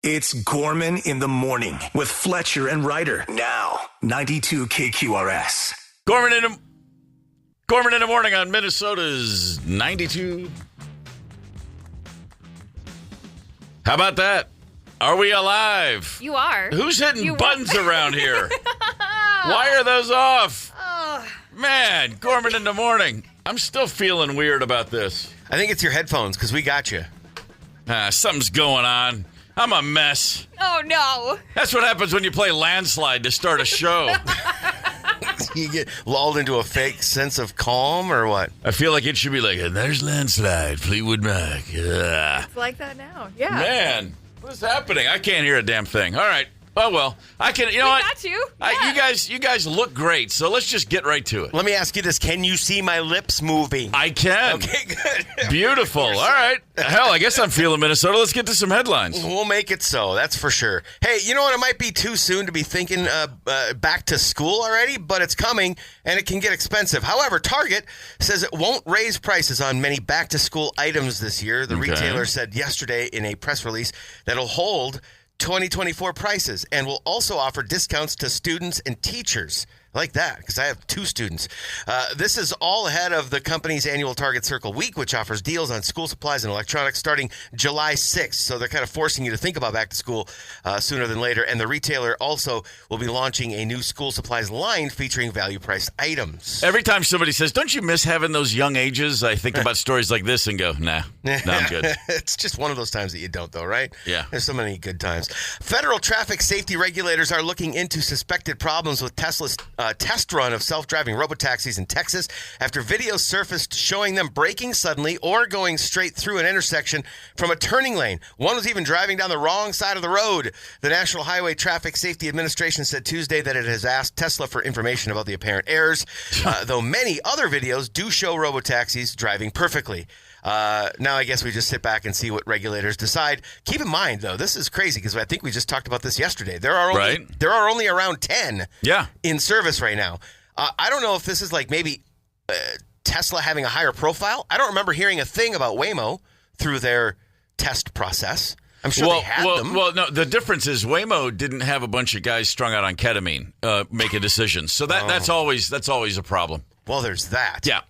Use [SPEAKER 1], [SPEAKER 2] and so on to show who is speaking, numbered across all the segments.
[SPEAKER 1] It's Gorman in the Morning with Fletcher and Ryder. Now, 92 KQRS.
[SPEAKER 2] Gorman in the Morning on Minnesota's 92. How about that? Are we alive?
[SPEAKER 3] You are.
[SPEAKER 2] Who's hitting buttons around here? Why are those off? Man, Gorman in the Morning. I'm still feeling weird about this.
[SPEAKER 4] I think it's your headphones, because we got you.
[SPEAKER 2] Something's going on. I'm a mess.
[SPEAKER 3] Oh, no.
[SPEAKER 2] That's what happens when you play Landslide to start a show.
[SPEAKER 4] You get lulled into a fake sense of calm, or what?
[SPEAKER 2] I feel like it should be like, and there's Landslide, Fleetwood Mac. Ugh.
[SPEAKER 3] It's like that now. Yeah.
[SPEAKER 2] Man, what is happening? I can't hear a damn thing. All right. Oh, well, I can, you know what?
[SPEAKER 3] Got you. Yeah.
[SPEAKER 2] You guys look great, so let's just get right to it.
[SPEAKER 4] Let me ask you this. Can you see my lips moving?
[SPEAKER 2] I can.
[SPEAKER 4] Okay, good.
[SPEAKER 2] Beautiful. All right. Hell, I guess I'm feeling Minnesota. Let's get to some headlines.
[SPEAKER 4] We'll make it so. That's for sure. Hey, you know what? It might be too soon to be thinking back to school already, but it's coming, and it can get expensive. However, Target says it won't raise prices on many back-to-school items this year. The retailer said yesterday in a press release that it'll hold 2024 prices and will also offer discounts to students and teachers. I like that because I have two students. This is all ahead of the company's annual Target Circle Week, which offers deals on school supplies and electronics starting July 6th. So they're kind of forcing you to think about back to school sooner than later. And the retailer also will be launching a new school supplies line featuring value-priced items.
[SPEAKER 2] Every time somebody says, don't you miss having those young ages? I think about stories like this and go, nah, I'm good.
[SPEAKER 4] It's just one of those times that you don't, though, right?
[SPEAKER 2] Yeah.
[SPEAKER 4] There's so many good times. Federal traffic safety regulators are looking into suspected problems with Tesla's test run of self-driving robotaxis in Texas after videos surfaced showing them braking suddenly or going straight through an intersection from a turning lane. One was even driving down the wrong side of the road. The National Highway Traffic Safety Administration said Tuesday that it has asked Tesla for information about the apparent errors, though many other videos do show robotaxis driving perfectly. Now I guess we just sit back and see what regulators decide. Keep in mind, though, this is crazy because I think we just talked about this yesterday. There are only around 10 in service right now. I don't know if this is like maybe Tesla having a higher profile. I don't remember hearing a thing about Waymo through their test process. I'm sure they had them.
[SPEAKER 2] Well, no, the difference is Waymo didn't have a bunch of guys strung out on ketamine making decisions. So that's always a problem.
[SPEAKER 4] Well, there's that.
[SPEAKER 2] Yeah.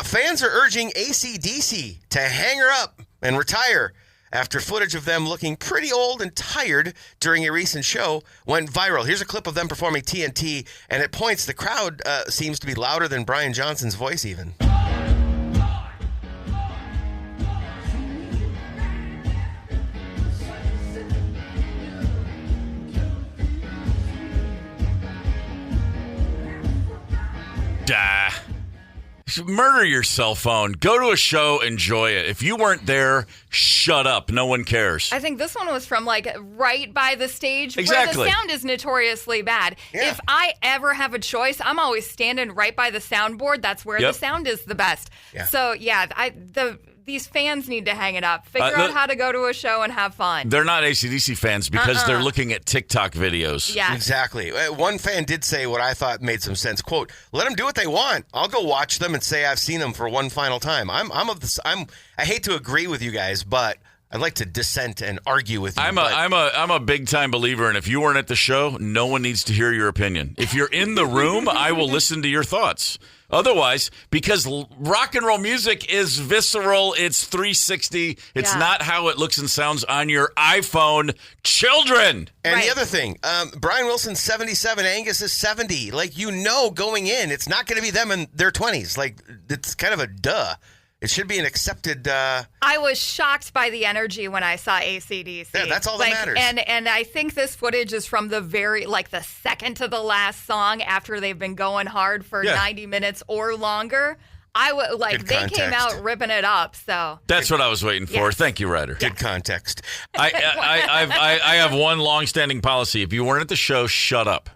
[SPEAKER 4] Fans are urging AC/DC to hang her up and retire after footage of them looking pretty old and tired during a recent show went viral. Here's a clip of them performing TNT, and at points the crowd seems to be louder than Brian Johnson's voice even.
[SPEAKER 2] Murder your cell phone. Go to a show, enjoy it. If you weren't there, shut up. No one cares.
[SPEAKER 3] I think this one was from like right by the stage
[SPEAKER 2] exactly.
[SPEAKER 3] where the sound is notoriously bad.
[SPEAKER 4] Yeah.
[SPEAKER 3] If I ever have a choice, I'm always standing right by the soundboard. That's where the sound is the best.
[SPEAKER 4] Yeah.
[SPEAKER 3] So yeah, these fans need to hang it up. Figure out how to go to a show and have fun.
[SPEAKER 2] They're not AC/DC fans because they're looking at TikTok videos.
[SPEAKER 3] Yeah,
[SPEAKER 4] exactly. One fan did say what I thought made some sense. "Quote: Let them do what they want. I'll go watch them and say I've seen them for one final time." I hate to agree with you guys, but I'd like to dissent and argue with you.
[SPEAKER 2] I'm a big time believer, and if you weren't at the show, no one needs to hear your opinion. If you're in the room, I will listen to your thoughts. Otherwise, because rock and roll music is visceral, it's 360. It's not how it looks and sounds on your iPhone. Children!
[SPEAKER 4] And the other thing, Brian Wilson's 77, Angus is 70. Like, going in, it's not going to be them in their 20s. Like, it's kind of a duh. It should be an accepted...
[SPEAKER 3] I was shocked by the energy when I saw AC/DC.
[SPEAKER 4] Yeah, that's all that matters.
[SPEAKER 3] And I think this footage is from the the second to the last song after they've been going hard for 90 minutes or longer. They came out ripping it up. So
[SPEAKER 2] that's what I was waiting for. Yes. Thank you, Ryder.
[SPEAKER 4] Good context.
[SPEAKER 2] I have one long-standing policy. If you weren't at the show, shut up.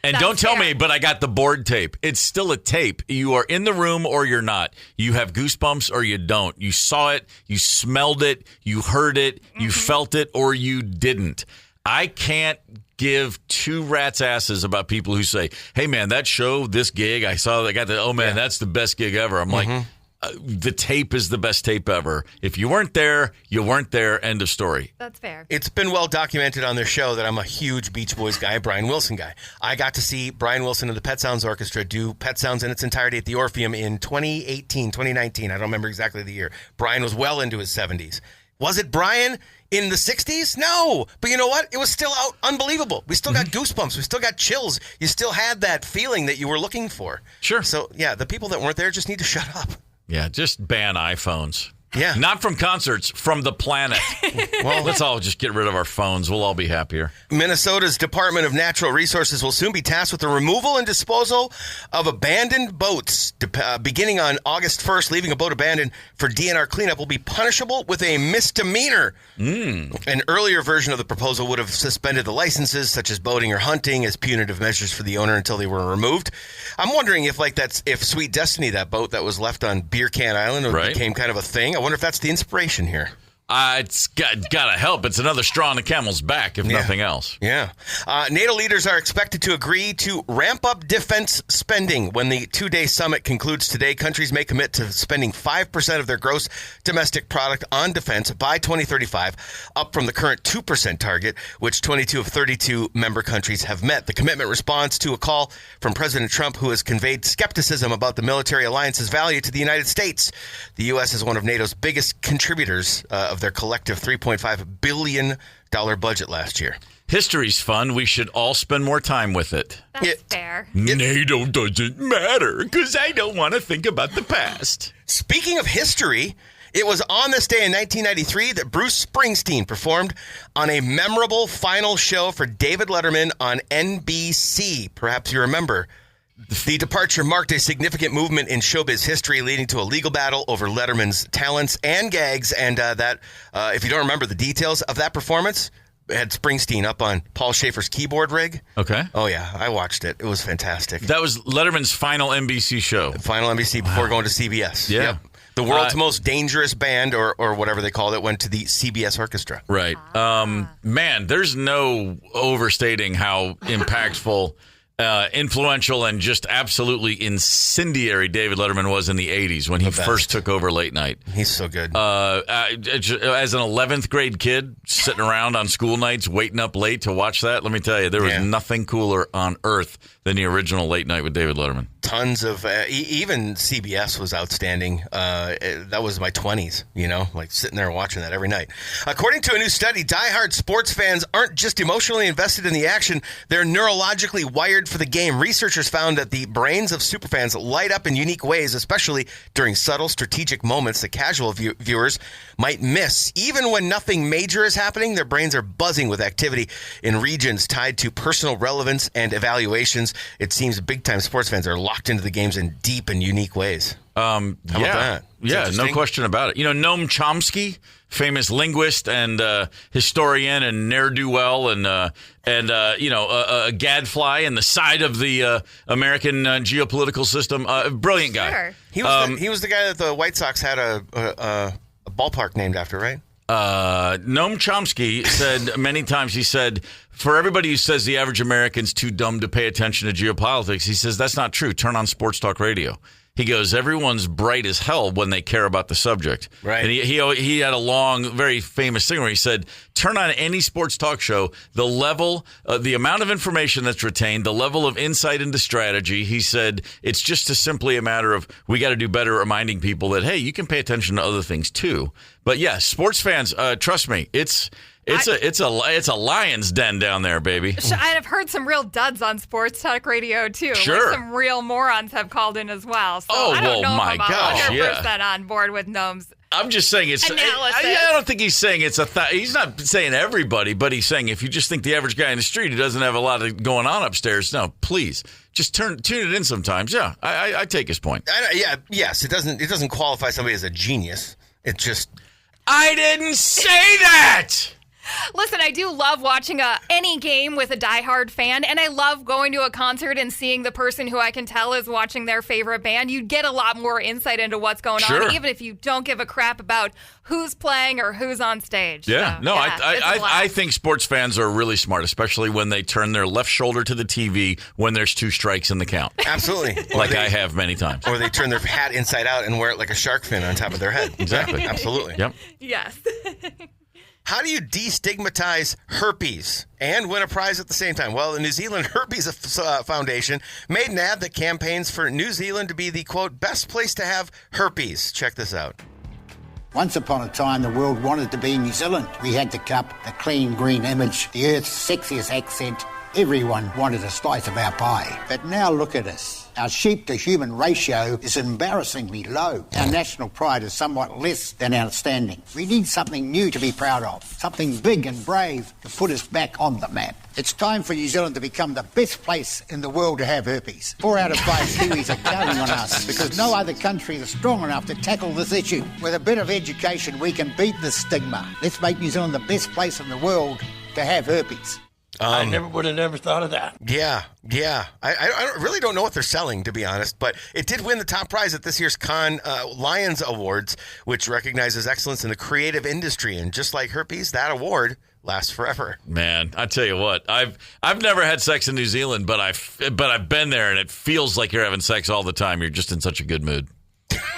[SPEAKER 2] And don't tell me, but I got the board tape. It's still a tape. You are in the room or you're not. You have goosebumps or you don't. You saw it, you smelled it, you heard it, you felt it, or you didn't. I can't give two rats' asses about people who say, hey, man, that show, this gig, I saw, that's the best gig ever. I'm like, the tape is the best tape ever. If you weren't there, you weren't there. End of story.
[SPEAKER 3] That's fair.
[SPEAKER 4] It's been well documented on their show that I'm a huge Beach Boys guy, Brian Wilson guy. I got to see Brian Wilson and the Pet Sounds Orchestra do Pet Sounds in its entirety at the Orpheum in 2019. I don't remember exactly the year. Brian was well into his 70s. Was it Brian in the 60s? No. But you know what? It was still unbelievable. We still got goosebumps. We still got chills. You still had that feeling that you were looking for.
[SPEAKER 2] Sure.
[SPEAKER 4] So, yeah, the people that weren't there just need to shut up.
[SPEAKER 2] Yeah, just ban iPhones.
[SPEAKER 4] Yeah.
[SPEAKER 2] Not from concerts, from the planet. Well, let's all just get rid of our phones. We'll all be happier.
[SPEAKER 4] Minnesota's Department of Natural Resources will soon be tasked with the removal and disposal of abandoned boats. Beginning on August 1st, leaving a boat abandoned for DNR cleanup will be punishable with a misdemeanor. An earlier version of the proposal would have suspended the licenses, such as boating or hunting, as punitive measures for the owner until they were removed. I'm wondering if Sweet Destiny, that boat that was left on Beer Can Island, became kind of a thing. I wonder if that's the inspiration here.
[SPEAKER 2] It's got to help. It's another straw on the camel's back, if nothing else.
[SPEAKER 4] Yeah. NATO leaders are expected to agree to ramp up defense spending. When the two-day summit concludes today, countries may commit to spending 5% of their gross domestic product on defense by 2035, up from the current 2% target, which 22 of 32 member countries have met. The commitment responds to a call from President Trump, who has conveyed skepticism about the military alliance's value to the United States. The U.S. is one of NATO's biggest contributors of their collective $3.5 billion budget last year.
[SPEAKER 2] History's fun. We should all spend more time with it.
[SPEAKER 3] That's fair.
[SPEAKER 2] NATO doesn't matter because I don't want to think about the past.
[SPEAKER 4] Speaking of history, it was on this day in 1993 that Bruce Springsteen performed on a memorable final show for David Letterman on NBC. Perhaps you remember. The departure marked a significant movement in showbiz history, leading to a legal battle over Letterman's talents and gags. And if you don't remember the details of that performance, it had Springsteen up on Paul Schaefer's keyboard rig.
[SPEAKER 2] Okay.
[SPEAKER 4] Oh, yeah. I watched it. It was fantastic.
[SPEAKER 2] That was Letterman's final NBC show.
[SPEAKER 4] Final NBC before going to CBS.
[SPEAKER 2] Yeah.
[SPEAKER 4] Yep. The world's most dangerous band, or whatever they called it, went to the CBS Orchestra.
[SPEAKER 2] Right. Man, there's no overstating how impactful influential and just absolutely incendiary David Letterman was in the 80s when he first took over late night.
[SPEAKER 4] He's so good.
[SPEAKER 2] As an 11th grade kid sitting around on school nights waiting up late to watch that, let me tell you, there was nothing cooler on earth than the original Late Night with David Letterman.
[SPEAKER 4] Tons of even CBS was outstanding. That was my 20s, like sitting there watching that every night. According to a new study, diehard sports fans aren't just emotionally invested in the action, they're neurologically wired for the game. Researchers found that the brains of superfans light up in unique ways, especially during subtle strategic moments that casual viewers might miss. Even when nothing major is happening, their brains are buzzing with activity in regions tied to personal relevance and evaluations. It seems big-time sports fans are locked into the games in deep and unique ways. How about that?
[SPEAKER 2] Yeah, no question about it. Noam Chomsky, famous linguist and historian and ne'er-do-well and a gadfly in the side of the American geopolitical system. Brilliant guy.
[SPEAKER 3] Sure.
[SPEAKER 4] He was the guy that the White Sox had a ballpark named after, right?
[SPEAKER 2] Noam Chomsky said many times, he said, for everybody who says the average American's too dumb to pay attention to geopolitics, he says that's not true. Turn on sports talk radio. He goes, everyone's bright as hell when they care about the subject.
[SPEAKER 4] Right.
[SPEAKER 2] And he had a long, very famous thing where he said, turn on any sports talk show, the level, the amount of information that's retained, the level of insight into strategy. He said, it's just simply a matter of we got to do better reminding people that, hey, you can pay attention to other things too. But yeah, sports fans, trust me, it's a lion's den down there, baby.
[SPEAKER 3] I've heard some real duds on sports talk radio too.
[SPEAKER 2] Sure.
[SPEAKER 3] Some real morons have called in as well. So
[SPEAKER 2] Oh,
[SPEAKER 3] I don't
[SPEAKER 2] well,
[SPEAKER 3] know
[SPEAKER 2] my
[SPEAKER 3] if I'm
[SPEAKER 2] gosh,
[SPEAKER 3] 100% on board with Noam's.
[SPEAKER 2] I'm just saying it's.
[SPEAKER 3] Analysis.
[SPEAKER 2] I don't think he's saying it's he's not saying everybody, but he's saying if you just think the average guy in the street who doesn't have a lot of going on upstairs, no, please just tune it in sometimes. Yeah, I take his point.
[SPEAKER 4] Yes, it doesn't qualify somebody as a genius. It just.
[SPEAKER 2] I didn't say that.
[SPEAKER 3] Listen, I do love watching any game with a diehard fan, and I love going to a concert and seeing the person who I can tell is watching their favorite band. You get a lot more insight into what's going on, even if you don't give a crap about who's playing or who's on stage.
[SPEAKER 2] Yeah, so, I think sports fans are really smart, especially when they turn their left shoulder to the TV when there's 2 strikes in the count.
[SPEAKER 4] Absolutely.
[SPEAKER 2] Like I have many times.
[SPEAKER 4] Or they turn their hat inside out and wear it like a shark fin on top of their head.
[SPEAKER 2] Exactly.
[SPEAKER 4] Absolutely.
[SPEAKER 2] Yep.
[SPEAKER 3] Yes.
[SPEAKER 4] How do you destigmatize herpes and win a prize at the same time? Well, the New Zealand Herpes Foundation made an ad that campaigns for New Zealand to be the, quote, best place to have herpes. Check this out.
[SPEAKER 5] Once upon a time, the world wanted to be New Zealand. We had the cup, the clean green image, the Earth's sexiest accent. Everyone wanted a slice of our pie. But now look at us. Our sheep-to-human ratio is embarrassingly low. Our national pride is somewhat less than outstanding. We need something new to be proud of, something big and brave to put us back on the map. It's time for New Zealand to become the best place in the world to have herpes. 4 out of 5 Kiwis are counting on us because no other country is strong enough to tackle this issue. With a bit of education, we can beat the stigma. Let's make New Zealand the best place in the world to have herpes.
[SPEAKER 6] I would have never thought of that.
[SPEAKER 4] Yeah. I really don't know what they're selling, to be honest, but it did win the top prize at this year's Cannes Lions Awards, which recognizes excellence in the creative industry. And just like herpes, that award lasts forever.
[SPEAKER 2] Man, I tell you what, I've never had sex in New Zealand, but I've been there, and it feels like you're having sex all the time. You're just in such a good mood.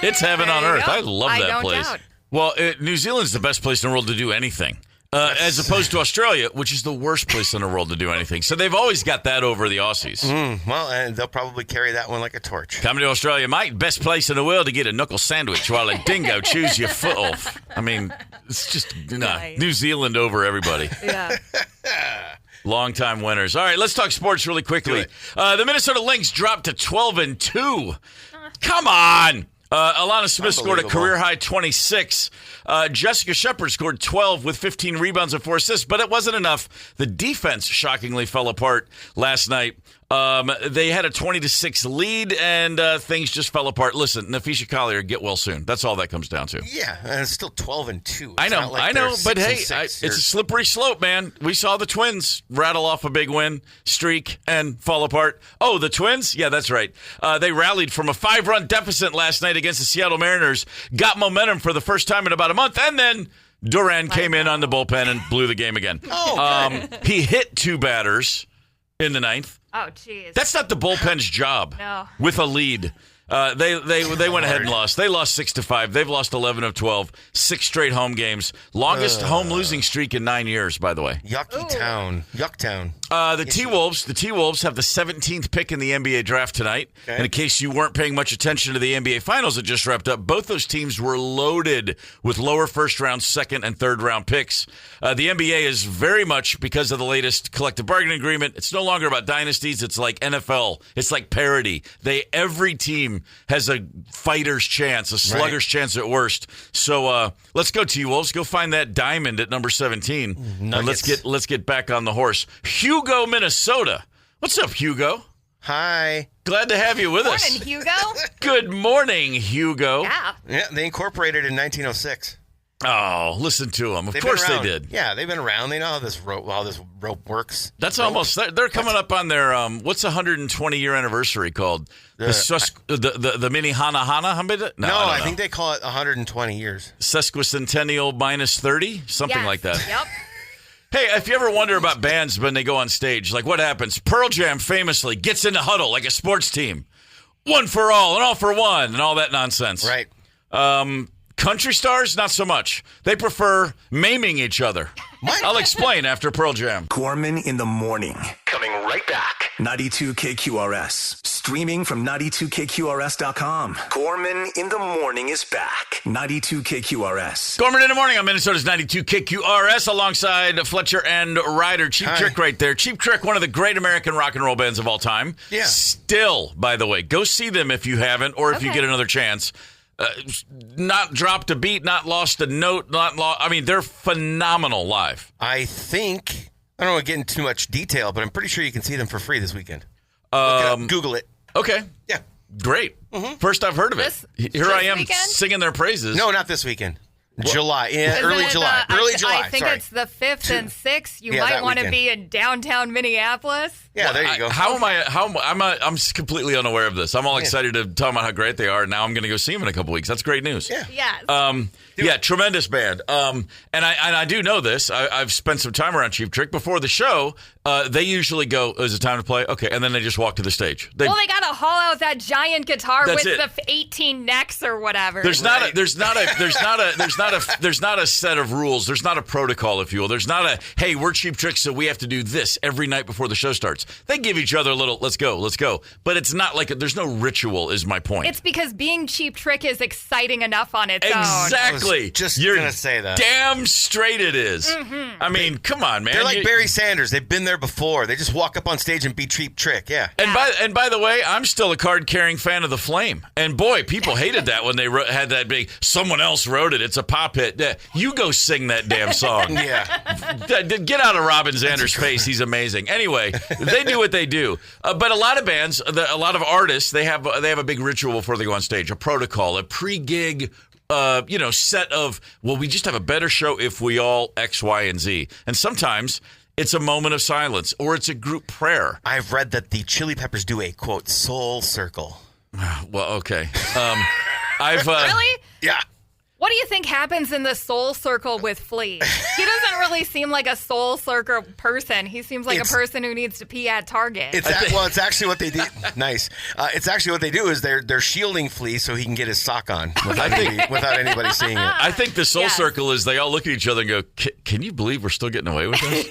[SPEAKER 2] It's heaven on earth. I love that place. Doubt. Well, New Zealand's the best place in the world to do anything. As opposed to Australia, which is the worst place in the world to do anything. So they've always got that over the Aussies.
[SPEAKER 4] Well, and they'll probably carry that one like a torch.
[SPEAKER 2] Coming to Australia, mate, best place in the world to get a knuckle sandwich while a dingo chews your foot off. I mean, it's just New Zealand over everybody.
[SPEAKER 3] Yeah.
[SPEAKER 2] Long-time winners. All right, let's talk sports really quickly. The Minnesota Lynx dropped to 12-2. Come on. Alana Smith scored a career-high 26. Jessica Shepard scored 12 with 15 rebounds and 4 assists, but it wasn't enough. The defense shockingly fell apart last night. They had a 20-6 lead, and things just fell apart. Listen, Nafisha Collier, get well soon. That's all that comes down to.
[SPEAKER 4] Yeah, and it's still 12-2.
[SPEAKER 2] I know, but hey, it's a slippery slope, man. We saw the Twins rattle off a big win streak and fall apart. Oh, the Twins? Yeah, that's right. They rallied from a 5-run deficit last night against the Seattle Mariners, got momentum for the first time in about a month, and then Duran came in on the bullpen and blew the game again. He hit 2 batters in the 9th.
[SPEAKER 3] Oh, jeez.
[SPEAKER 2] That's not the bullpen's job.
[SPEAKER 3] No.
[SPEAKER 2] With a lead. They went ahead and lost. They lost 6-5. They've lost 11 of 12. 6 straight home games. Longest home losing streak in 9 years, by the way.
[SPEAKER 4] Yucktown.
[SPEAKER 2] The T-Wolves have the 17th pick in the NBA draft tonight. Okay. And in case you weren't paying much attention to the NBA Finals that just wrapped up, both those teams were loaded with lower first-round, second, and third-round picks. The NBA is very much, because of the latest collective bargaining agreement, it's no longer about dynasties. It's like NFL. It's like parity. Every team has a fighter's chance, a slugger's chance at worst. So let's go, T-Wolves. Go find that diamond at number 17. And let's get back on the horse. Hugo, Minnesota. What's up, Hugo?
[SPEAKER 4] Hi.
[SPEAKER 2] Glad to have you with us.
[SPEAKER 3] Good morning, Hugo.
[SPEAKER 2] Good morning, Hugo.
[SPEAKER 3] Yeah,
[SPEAKER 4] they incorporated in 1906.
[SPEAKER 2] Oh, listen to them. Of course they did.
[SPEAKER 4] Yeah, they've been around. They know how this rope works.
[SPEAKER 2] That's almost. They're coming up on their what's 120-year anniversary called? The mini Hana? No,
[SPEAKER 4] I think they call it 120 years.
[SPEAKER 2] Sesquicentennial minus 30, something like that.
[SPEAKER 3] Yep.
[SPEAKER 2] Hey, if you ever wonder about bands when they go on stage, like what happens? Pearl Jam famously gets in the huddle like a sports team, one for all and all for one, and all that nonsense.
[SPEAKER 4] Right.
[SPEAKER 2] Country stars, not so much. They prefer maiming each other. I'll explain after Pearl Jam.
[SPEAKER 1] Gorman in the morning. Coming right back. 92 KQRS. Streaming from 92KQRS.com. Gorman in the morning is back. 92 KQRS.
[SPEAKER 2] Gorman in the morning on Minnesota's 92 KQRS alongside Fletcher and Ryder. Cheap Trick right there. Cheap Trick, one of the great American rock and roll bands of all time.
[SPEAKER 4] Yeah.
[SPEAKER 2] Still, by the way, go see them if you haven't or if you get another chance. Not dropped a beat, not lost a note, they're phenomenal live.
[SPEAKER 4] I think, I don't want to get into too much detail, but I'm pretty sure you can see them for free this weekend. Google it.
[SPEAKER 2] Okay.
[SPEAKER 4] Yeah.
[SPEAKER 2] Great. First I've heard of it. Here I am
[SPEAKER 3] weekend?
[SPEAKER 2] singing their praises.
[SPEAKER 4] No, not this weekend. July, early July.
[SPEAKER 3] I think it's the 5th and 6th. You might want to be in downtown Minneapolis.
[SPEAKER 4] Yeah, there you go.
[SPEAKER 2] I'm completely unaware of this. I'm all excited to talk about how great they are. Now I'm going to go see them in a couple weeks. That's great news.
[SPEAKER 4] Yeah.
[SPEAKER 3] Yes.
[SPEAKER 2] Tremendous band. And I do know this. I've spent some time around Cheap Trick before the show. They usually go, "Is it time to play?" Okay, and then they just walk to the stage. They got
[SPEAKER 3] to haul out that giant guitar with the 18 necks or whatever.
[SPEAKER 2] There's not a set of rules. There's not a protocol, if you will. There's not a, hey, we're Cheap Trick, so we have to do this every night before the show starts. They give each other a little, let's go. But it's not like, there's no ritual, is my point.
[SPEAKER 3] It's because being Cheap Trick is exciting enough on its own.
[SPEAKER 2] Exactly.
[SPEAKER 4] You're going to say that.
[SPEAKER 2] Damn straight it is. Mm-hmm. I mean, come on, man.
[SPEAKER 4] They're like Barry Sanders. They've been there before. They just walk up on stage and be Cheap Trick. Yeah.
[SPEAKER 2] And by the way, I'm still a card-carrying fan of The Flame. And boy, people hated that when they had that big, someone else wrote it. It's a pop hit. You go sing that damn song.
[SPEAKER 4] Yeah.
[SPEAKER 2] Get out of Robin Zander's face. He's amazing. Anyway, they do what they do. But a lot of bands, a lot of artists, they have a big ritual before they go on stage, a protocol, a pre-gig set of, well, we just have a better show if we all X, Y, and Z. And sometimes it's a moment of silence or it's a group prayer.
[SPEAKER 4] I've read that the Chili Peppers do a, quote, soul circle.
[SPEAKER 2] Well, okay.
[SPEAKER 3] Really?
[SPEAKER 4] Yeah.
[SPEAKER 3] What do you think happens in the soul circle with Flea? He doesn't really seem like a soul circle person. He seems like a person who needs to pee at Target.
[SPEAKER 4] It's actually what they do. Nice. It's actually what they do is they're shielding Flea so he can get his sock on without anybody seeing it.
[SPEAKER 2] I think the soul circle is they all look at each other and go, "Can you believe we're still getting away with this?"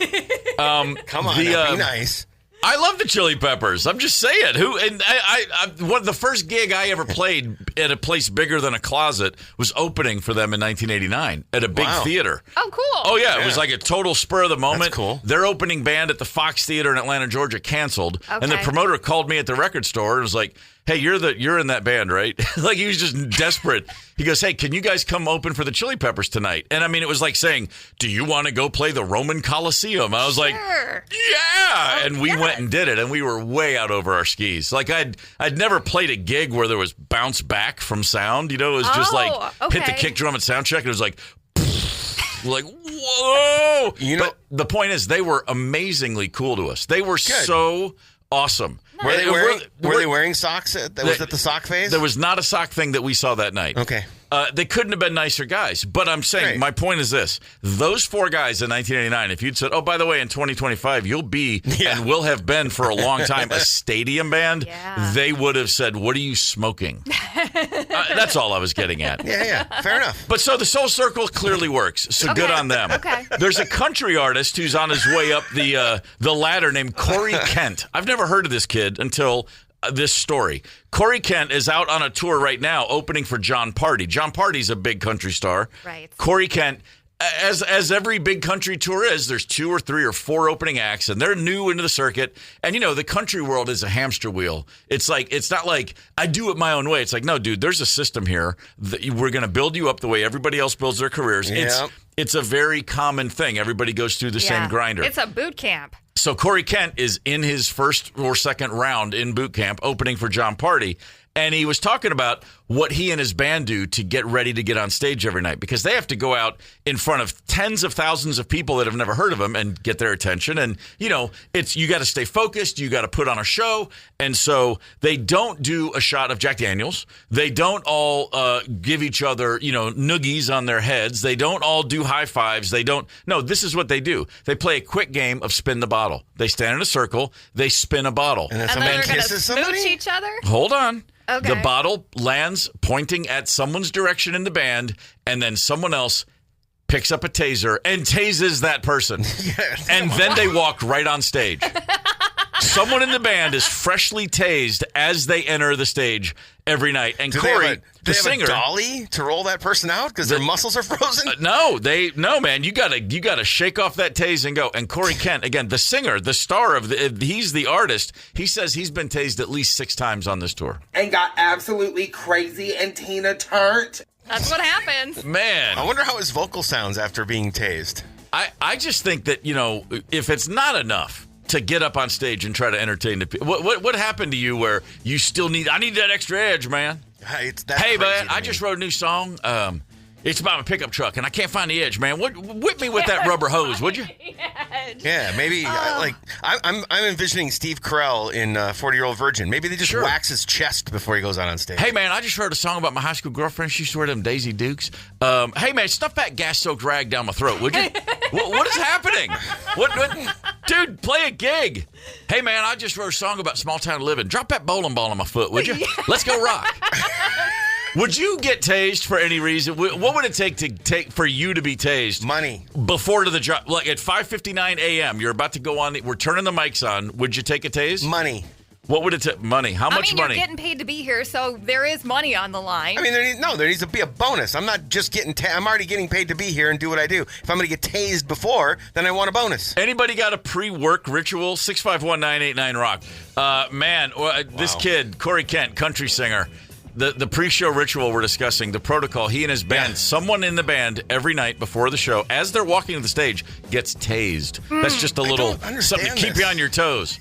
[SPEAKER 4] Come on, be nice.
[SPEAKER 2] I love the Chili Peppers. I'm just saying. The first gig I ever played at a place bigger than a closet was opening for them in 1989 at a big theater.
[SPEAKER 3] Oh, cool.
[SPEAKER 2] Oh, yeah. It was like a total spur of the moment.
[SPEAKER 4] That's cool.
[SPEAKER 2] Their opening band at the Fox Theater in Atlanta, Georgia canceled.
[SPEAKER 3] Okay.
[SPEAKER 2] And the promoter called me at the record store and was like, "Hey, you're in that band, right?" Like he was just desperate. He goes, "Hey, can you guys come open for the Chili Peppers tonight?" And I mean, it was like saying, "Do you want to go play the Roman Coliseum?" I was like, "Yeah." And we went and did it, and we were way out over our skis. Like I'd never played a gig where there was bounce back from sound. It was just like hit the kick drum at sound check, and it was like, like, whoa. But the point is, they were amazingly cool to us. They were so awesome.
[SPEAKER 4] Were they wearing socks? Was it the sock phase?
[SPEAKER 2] There was not a sock thing that we saw that night.
[SPEAKER 4] Okay.
[SPEAKER 2] They couldn't have been nicer guys. But I'm saying, my point is this. Those four guys in 1989, if you'd said, "Oh, by the way, in 2025, you'll be and will have been for a long time a stadium band," they would have said, "What are you smoking?" That's all I was getting at.
[SPEAKER 4] Yeah. Fair enough.
[SPEAKER 2] But so the Soul Circle clearly works. So good on them.
[SPEAKER 3] Okay.
[SPEAKER 2] There's a country artist who's on his way up the ladder named Corey Kent. I've never heard of this kid until this story. Corey Kent is out on a tour right now opening for John Party. John Party's a big country star.
[SPEAKER 3] Right.
[SPEAKER 2] Corey Kent, as every big country tour is, there's 2 or 3 or 4 opening acts, and they're new into the circuit. And, the country world is a hamster wheel. It's not like I do it my own way. It's like, no, dude, there's a system here. We're going to build you up the way everybody else builds their careers.
[SPEAKER 4] Yep.
[SPEAKER 2] It's a very common thing. Everybody goes through the same grinder.
[SPEAKER 3] It's a boot camp.
[SPEAKER 2] So Corey Kent is in his first or second round in boot camp opening for John Party. And he was talking about what he and his band do to get ready to get on stage every night, because they have to go out in front of tens of thousands of people that have never heard of him and get their attention. And, you got to stay focused. You got to put on a show. And so they don't do a shot of Jack Daniels. They don't all give each other, noogies on their heads. They don't all do high fives. No, this is what they do. They play a quick game of spin the bottle. They stand in a circle. They spin a bottle.
[SPEAKER 4] And then
[SPEAKER 3] they're going to smooch each other?
[SPEAKER 2] Hold on.
[SPEAKER 3] Okay.
[SPEAKER 2] The bottle lands pointing at someone's direction in the band, and then someone else picks up a taser and tases that person.
[SPEAKER 4] Yes.
[SPEAKER 2] And then they walk right on stage. Someone in the band is freshly tased as they enter the stage every night. And Corey, the singer,
[SPEAKER 4] have a dolly to roll that person out because their muscles are frozen?
[SPEAKER 2] No, man. You gotta shake off that tase and go. And Corey Kent, again, the singer, the star he's the artist. He says he's been tased at least 6 times on this tour
[SPEAKER 7] and got absolutely crazy and Tina turned.
[SPEAKER 3] That's what happens.
[SPEAKER 2] Man,
[SPEAKER 4] I wonder how his vocal sounds after being tased.
[SPEAKER 2] I just think that if it's not enough to get up on stage and try to entertain the people. What happened to you where you still I need that extra edge, man?
[SPEAKER 4] Hey,
[SPEAKER 2] man, I just wrote a new song. It's about my pickup truck, and I can't find the edge, man. Whip me with that rubber hose, would you?
[SPEAKER 4] Yeah, maybe. I'm envisioning Steve Carell in 40-Year-Old Virgin. Maybe they just wax his chest before he goes out on stage.
[SPEAKER 2] Hey, man, I just heard a song about my high school girlfriend. She used to wear them Daisy Dukes. Hey, man, stuff that gas-soaked rag down my throat, would you? What is happening? What? Dude, play a gig. Hey, man, I just wrote a song about small-town living. Drop that bowling ball on my foot, would you? Let's go rock. Would you get tased for any reason? What would it take for you to be tased?
[SPEAKER 4] Money.
[SPEAKER 2] Before to the job, like at 5:59 a.m., you're about to go on. We're turning the mics on. Would you take a tase?
[SPEAKER 4] Money.
[SPEAKER 2] What would it take? Money. How much money?
[SPEAKER 3] You're getting paid to be here, so there is money on the line.
[SPEAKER 4] I mean, there needs to be a bonus. I'm not just getting. I'm already getting paid to be here and do what I do. If I'm going to get tased before, then I want a bonus.
[SPEAKER 2] Anybody got a pre-work ritual? 651-989-ROCK. This kid, Corey Kent, country singer. The pre-show ritual we're discussing, the protocol, he and his band, someone in the band every night before the show, as they're walking to the stage, gets tased. That's just a little something to keep you on your toes.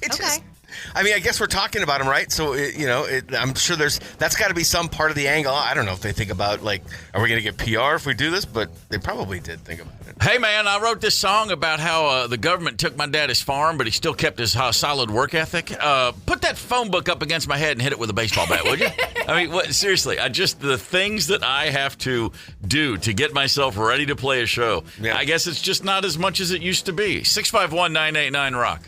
[SPEAKER 4] I mean, I guess we're talking about him, right? So, I'm sure that's got to be some part of the angle. I don't know if they think about, like, are we going to get PR if we do this? But they probably did think about it.
[SPEAKER 2] Hey, man, I wrote this song about how the government took my daddy's farm, but he still kept his solid work ethic. Put that phone book up against my head and hit it with a baseball bat, would you? I mean, seriously, the things that I have to do to get myself ready to play a show, I guess it's just not as much as it used to be. 651-989-ROCK.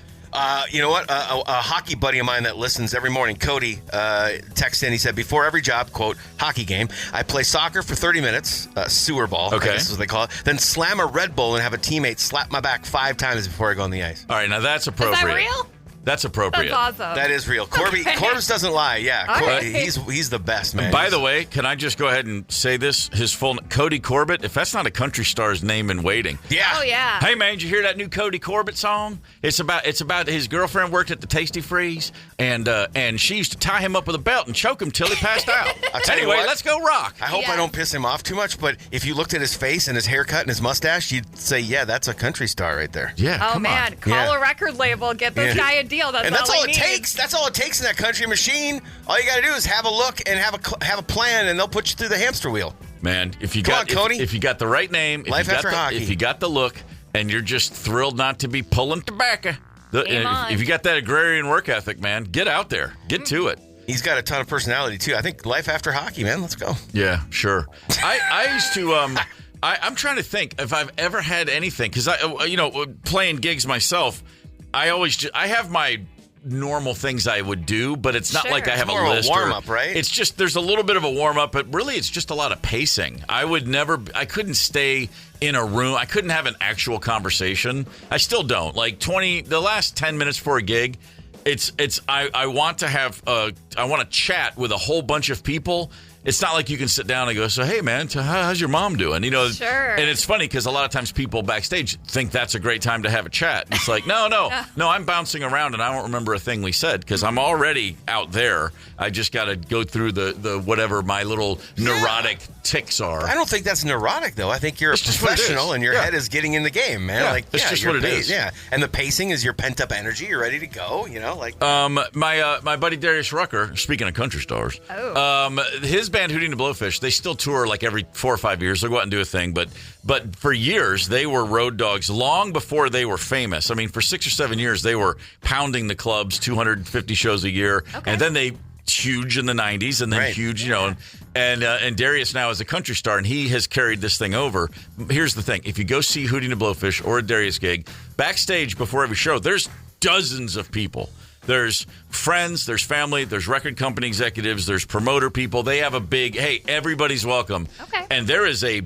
[SPEAKER 4] You know what? A hockey buddy of mine that listens every morning, Cody, texted in. He said, before every job, quote, hockey game, I play soccer for 30 minutes, sewer ball, I guess is what they call it, then slam a Red Bull and have a teammate slap my back 5 times before I go on the ice.
[SPEAKER 2] All right, now that's appropriate.
[SPEAKER 3] Is that real?
[SPEAKER 2] That's appropriate.
[SPEAKER 3] That's awesome.
[SPEAKER 4] That is real. Corbs doesn't lie. Yeah, he's the best, man.
[SPEAKER 2] By the way, can I just go ahead and say this? His full Cody Corbett. If that's not a country star's name in waiting.
[SPEAKER 4] Yeah.
[SPEAKER 3] Oh yeah.
[SPEAKER 2] Hey man, did you hear that new Cody Corbett song? It's about his girlfriend worked at the Tasty Freeze, and she used to tie him up with a belt and choke him till he passed out. Anyway, let's go rock.
[SPEAKER 4] I hope I don't piss him off too much, but if you looked at his face and his haircut and his mustache, you'd say, yeah, that's a country star right there.
[SPEAKER 2] Yeah.
[SPEAKER 3] Oh man, call a record label, get this guy a deal.
[SPEAKER 4] That's all it takes. That's all it takes in that country machine. All you got to do is have a look and have a plan, and they'll put you through the hamster wheel.
[SPEAKER 2] Man, if you got the right name, if you got the look, and you're just thrilled not to be pulling tobacco, if you got that agrarian work ethic, man, get out there, get to it.
[SPEAKER 4] He's got a ton of personality too. I think life after hockey, man. Let's go.
[SPEAKER 2] Yeah, sure. I used to. I'm trying to think if I've ever had anything because playing gigs myself. I have my normal things I would do, but it's not like I have a list.
[SPEAKER 4] A warm up, right?
[SPEAKER 2] It's just there's a little bit of a warm up, but really it's just a lot of pacing. I couldn't stay in a room. I couldn't have an actual conversation. I still don't. Like the last 10 minutes for a gig, I want to chat with a whole bunch of people. It's not like you can sit down and go, so, hey, man, how's your mom doing?
[SPEAKER 3] Sure.
[SPEAKER 2] And it's funny because a lot of times people backstage think that's a great time to have a chat. And it's like, no, I'm bouncing around and I don't remember a thing we said because I'm already out there. I just got to go through the whatever my little neurotic tics are.
[SPEAKER 4] I don't think that's neurotic, though. I think you're a professional and your head is getting in the game, man.
[SPEAKER 2] It's just what it is.
[SPEAKER 4] Yeah, and the pacing is your pent-up energy. You're ready to go,
[SPEAKER 2] My buddy Darius Rucker, speaking of country stars, his band Hootie and the Blowfish, they still tour like every 4 or 5 years. They'll go out and do a thing, but for years they were road dogs long before they were famous. I mean, for 6 or 7 years they were pounding the clubs, 250 shows a year, and then they huge in the 90s and then huge, and Darius now is a country star and he has carried this thing over. Here's the thing: if you go see Hootie and the Blowfish or a Darius gig, backstage before every show, there's dozens of people. There's friends, there's family, there's record company executives, there's promoter people. They have a big, hey, everybody's welcome.
[SPEAKER 3] Okay.
[SPEAKER 2] And there is a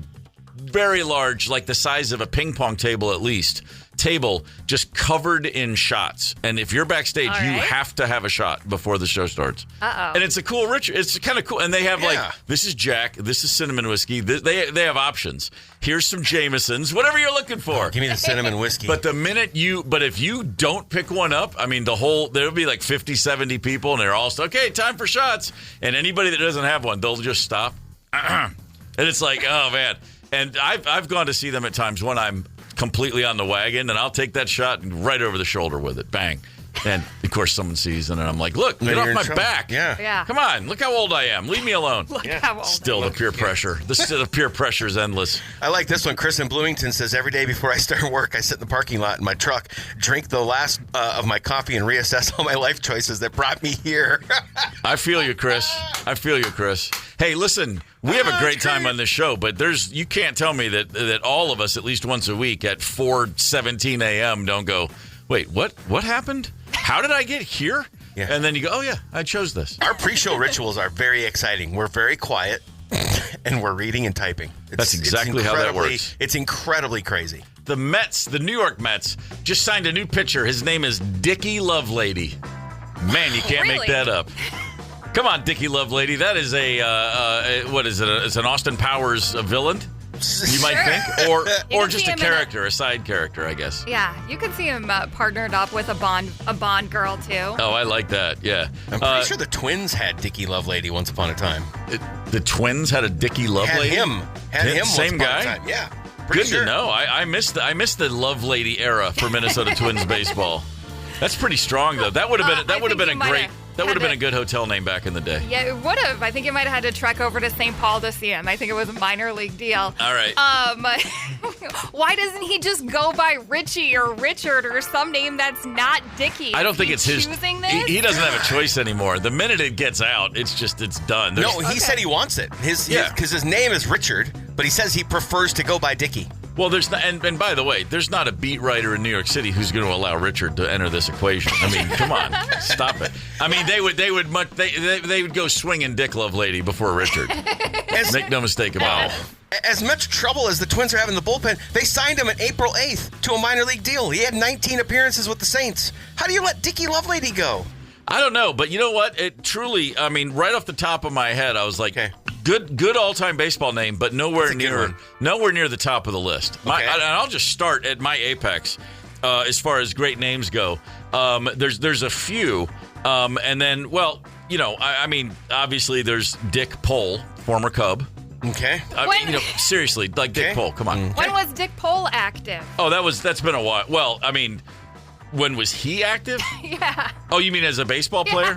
[SPEAKER 2] very large, like the size of a ping pong table at least, table just covered in shots. And if you're backstage, you have to have a shot before the show starts.
[SPEAKER 3] Uh-oh.
[SPEAKER 2] And it's a cool ritual. It's kind of cool. And they have this is Jack, this is cinnamon whiskey. They have options. Here's some Jamesons, whatever you're looking for.
[SPEAKER 4] Give me the cinnamon whiskey.
[SPEAKER 2] But if you don't pick one up, I mean, there'll be like 50, 70 people and they're all, okay, time for shots. And anybody that doesn't have one, they'll just stop. And it's like, oh man. And I've gone to see them at times when I'm completely on the wagon, and I'll take that shot right over the shoulder with it. Bang. And, of course, someone sees it, and I'm like, look, get off my back.
[SPEAKER 4] Yeah.
[SPEAKER 2] Come on, look how old I am. Leave me alone.
[SPEAKER 3] Look how old.
[SPEAKER 2] Still the peer pressure. The peer pressure is endless.
[SPEAKER 4] I like this one. Chris in Bloomington says, every day before I start work, I sit in the parking lot in my truck, drink the last of my coffee, and reassess all my life choices that brought me here.
[SPEAKER 2] I feel you, Chris. Hey, listen, we have a great time on this show, but you can't tell me that all of us, at least once a week at 4:17 a.m., don't go, wait, what happened? How did I get here?
[SPEAKER 4] Yeah.
[SPEAKER 2] And then you go, oh, yeah, I chose this.
[SPEAKER 4] Our pre-show rituals are very exciting. We're very quiet, and we're reading and typing.
[SPEAKER 2] That's exactly how that works.
[SPEAKER 4] It's incredibly crazy.
[SPEAKER 2] The New York Mets, just signed a new pitcher. His name is Dickie Lovelady. Man, you can't make that up. Come on, Dickie Lovelady. That is what is it? It's an Austin Powers villain, you might think? Or just a character, a side character, I guess.
[SPEAKER 3] Yeah, you could see him partnered up with a Bond girl, too.
[SPEAKER 2] Oh, I like that, yeah.
[SPEAKER 4] I'm pretty sure the Twins had Dickie Lovelady once upon a time.
[SPEAKER 2] The Twins had a Dickie Lovelady?
[SPEAKER 4] Had him
[SPEAKER 2] same
[SPEAKER 4] once
[SPEAKER 2] guy?
[SPEAKER 4] upon a time. Yeah.
[SPEAKER 2] Good to know. I missed the Lovelady era for Minnesota Twins baseball. That's pretty strong, though. That would have been a good hotel name back in the day.
[SPEAKER 3] Yeah, it would have. I think you might have had to trek over to St. Paul to see him. I think it was a minor league deal.
[SPEAKER 2] All right.
[SPEAKER 3] Why doesn't he just go by Richie or Richard or some name that's not Dickie?
[SPEAKER 2] I don't think it's his.
[SPEAKER 3] Choosing this?
[SPEAKER 2] He doesn't have a choice anymore. The minute it gets out, it's done.
[SPEAKER 4] He said he wants it. Because his name is Richard, but he says he prefers to go by Dickie.
[SPEAKER 2] Well, there's not, and by the way, there's not a beat writer in New York City who's going to allow Richard to enter this equation. I mean, come on, stop it. I mean, they would go swinging Dick Lovelady before Richard. Make no mistake about it.
[SPEAKER 4] As much trouble as the Twins are having in the bullpen, they signed him on April 8th to a minor league deal. He had 19 appearances with the Saints. How do you let Dickie Lovelady go?
[SPEAKER 2] I don't know, but you know what? It truly, I mean, right off the top of my head, I was like, good all-time baseball name, but nowhere near the top of the list. And I'll just start at my apex as far as great names go. There's a few, and then, well, I mean, obviously there's Dick Pole, former Cub.
[SPEAKER 4] Okay.
[SPEAKER 2] Seriously, like Dick Pole, come on.
[SPEAKER 3] When was Dick Pole active?
[SPEAKER 2] Oh, that's been a while. Well, I mean, when was he active?
[SPEAKER 3] Yeah.
[SPEAKER 2] Oh, you mean as a baseball player?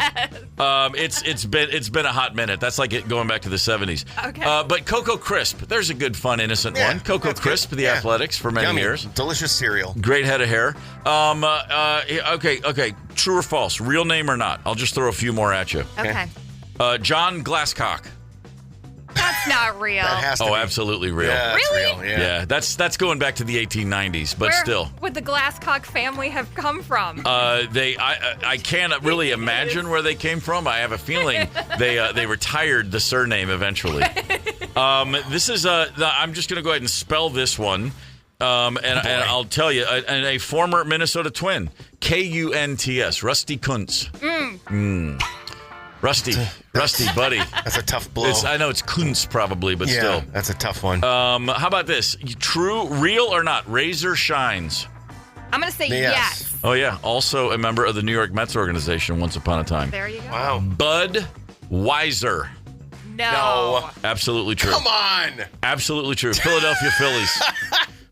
[SPEAKER 3] Yes.
[SPEAKER 2] It's been a hot minute. That's like going back to the 70s. Okay. But Coco Crisp, there's a good, fun, innocent one. Coco Crisp, the Athletics for many years.
[SPEAKER 4] Delicious cereal.
[SPEAKER 2] Great head of hair. Okay. True or false? Real name or not? I'll just throw a few more at you.
[SPEAKER 3] Okay.
[SPEAKER 2] John Glasscock.
[SPEAKER 3] That's not real.
[SPEAKER 4] That has to be.
[SPEAKER 2] Absolutely real.
[SPEAKER 4] Yeah,
[SPEAKER 3] really?
[SPEAKER 4] Real, yeah.
[SPEAKER 2] That's going back to the 1890s, but
[SPEAKER 3] Where
[SPEAKER 2] still.
[SPEAKER 3] would the Glasscock family have come from?
[SPEAKER 2] I can't really imagine where they came from. I have a feeling they retired the surname eventually. This is I'm just going to go ahead and spell this one, and I'll tell you, a former Minnesota Twin, Kunts, Rusty Kuntz. Rusty, buddy.
[SPEAKER 4] That's a tough blow.
[SPEAKER 2] I know it's Kuntz probably, but still.
[SPEAKER 4] That's a tough one.
[SPEAKER 2] How about this? Real or not? Razor Shines.
[SPEAKER 3] I'm going to say yes.
[SPEAKER 2] Oh, yeah. Also a member of the New York Mets organization once upon a time.
[SPEAKER 3] There you go.
[SPEAKER 4] Wow.
[SPEAKER 2] Bud Weiser.
[SPEAKER 3] No.
[SPEAKER 2] Absolutely true.
[SPEAKER 4] Come on.
[SPEAKER 2] Absolutely true. Philadelphia Phillies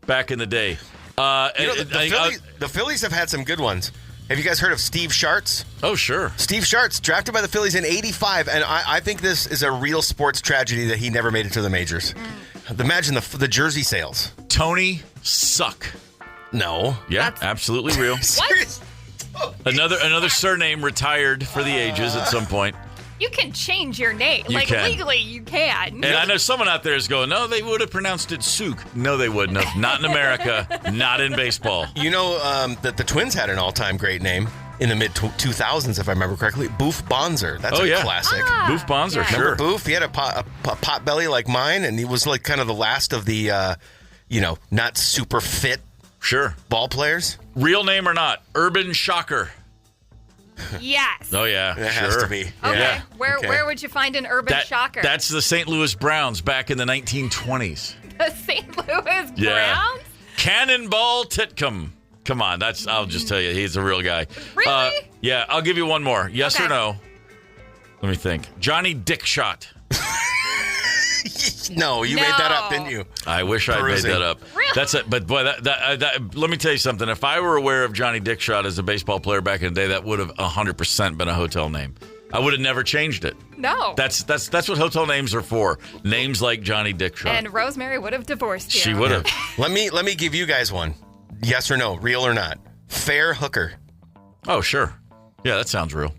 [SPEAKER 2] back in the day.
[SPEAKER 4] The Phillies have had some good ones. Have you guys heard of Steve Schartz?
[SPEAKER 2] Oh, sure.
[SPEAKER 4] Steve Schartz, drafted by the Phillies in 85, and I think this is a real sports tragedy that he never made it to the majors. Imagine the jersey sales.
[SPEAKER 2] Tony Suck.
[SPEAKER 4] No.
[SPEAKER 2] Yeah, absolutely real.
[SPEAKER 3] What?
[SPEAKER 2] Another surname retired for the ages at some point.
[SPEAKER 3] You can change your name. Legally, you can.
[SPEAKER 2] And I know someone out there is going, no, they would have pronounced it Souk. No, they wouldn't have. Not in America. Not in baseball.
[SPEAKER 4] You know that the Twins had an all-time great name in the mid-2000s, if I remember correctly. Boof Bonzer. That's a classic.
[SPEAKER 2] Boof Bonzer, sure.
[SPEAKER 4] Remember Boof? He had a pot belly like mine, and he was like kind of the last of the, not super fit ball players.
[SPEAKER 2] Real name or not? Urban Shocker.
[SPEAKER 3] Yes.
[SPEAKER 2] Oh, yeah.
[SPEAKER 4] It has to be.
[SPEAKER 3] Okay.
[SPEAKER 2] Yeah.
[SPEAKER 3] Where would you find an urban shocker?
[SPEAKER 2] That's the St. Louis Browns back in the 1920s.
[SPEAKER 3] The St. Louis Browns?
[SPEAKER 2] Cannonball Titcomb. Come on. I'll just tell you, he's a real guy.
[SPEAKER 3] Really?
[SPEAKER 2] Yeah, I'll give you one more. Yes or no? Let me think. Johnny Dickshot.
[SPEAKER 4] No, you made that up, didn't you?
[SPEAKER 2] I wish I made that up.
[SPEAKER 3] Really?
[SPEAKER 2] That's it. But boy, let me tell you something. If I were aware of Johnny Dickshot as a baseball player back in the day, that would have 100% been a hotel name. I would have never changed it.
[SPEAKER 3] No.
[SPEAKER 2] That's what hotel names are for. Names like Johnny Dickshot.
[SPEAKER 3] And Rosemary would have divorced you.
[SPEAKER 2] She would have.
[SPEAKER 4] Let me give you guys one. Yes or no, real or not? Fair hooker.
[SPEAKER 2] Oh, sure. Yeah, that sounds real.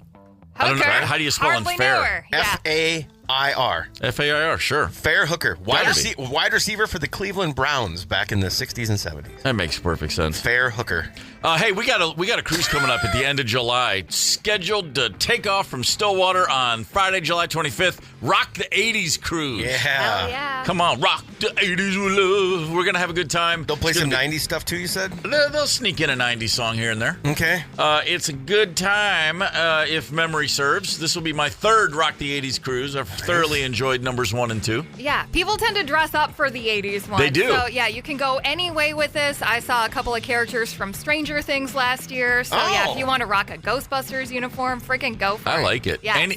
[SPEAKER 2] I don't know.
[SPEAKER 3] Hooker.
[SPEAKER 2] How do you spell
[SPEAKER 3] Hardly
[SPEAKER 2] unfair?
[SPEAKER 3] knew her. Yeah.
[SPEAKER 4] F-A-I-R.
[SPEAKER 2] F-A-I-R, sure.
[SPEAKER 4] Fair hooker. Wide
[SPEAKER 2] Gotta be.
[SPEAKER 4] receiver for the Cleveland Browns back in the 60s and 70s.
[SPEAKER 2] That makes perfect sense.
[SPEAKER 4] Fair hooker.
[SPEAKER 2] Hey, we got a cruise coming up at the end of July, scheduled to take off from Stillwater on Friday, July 25th. Rock the 80s cruise.
[SPEAKER 4] Yeah.
[SPEAKER 3] Hell yeah.
[SPEAKER 2] Come on, rock the 80s with love. We're going to have a good time.
[SPEAKER 4] They'll play some 90s stuff too, you said?
[SPEAKER 2] They'll sneak in a 90s song here and there.
[SPEAKER 4] Okay.
[SPEAKER 2] It's a good time, if memory serves. This will be my third Rock the 80s cruise. I've thoroughly enjoyed numbers 1 and 2.
[SPEAKER 3] Yeah, people tend to dress up for the 80s one.
[SPEAKER 2] They do.
[SPEAKER 3] So, yeah, you can go any way with this. I saw a couple of characters from Stranger Things last year. So, yeah, if you want to rock a Ghostbusters uniform, freaking go for it.
[SPEAKER 2] I like it.
[SPEAKER 3] Yes.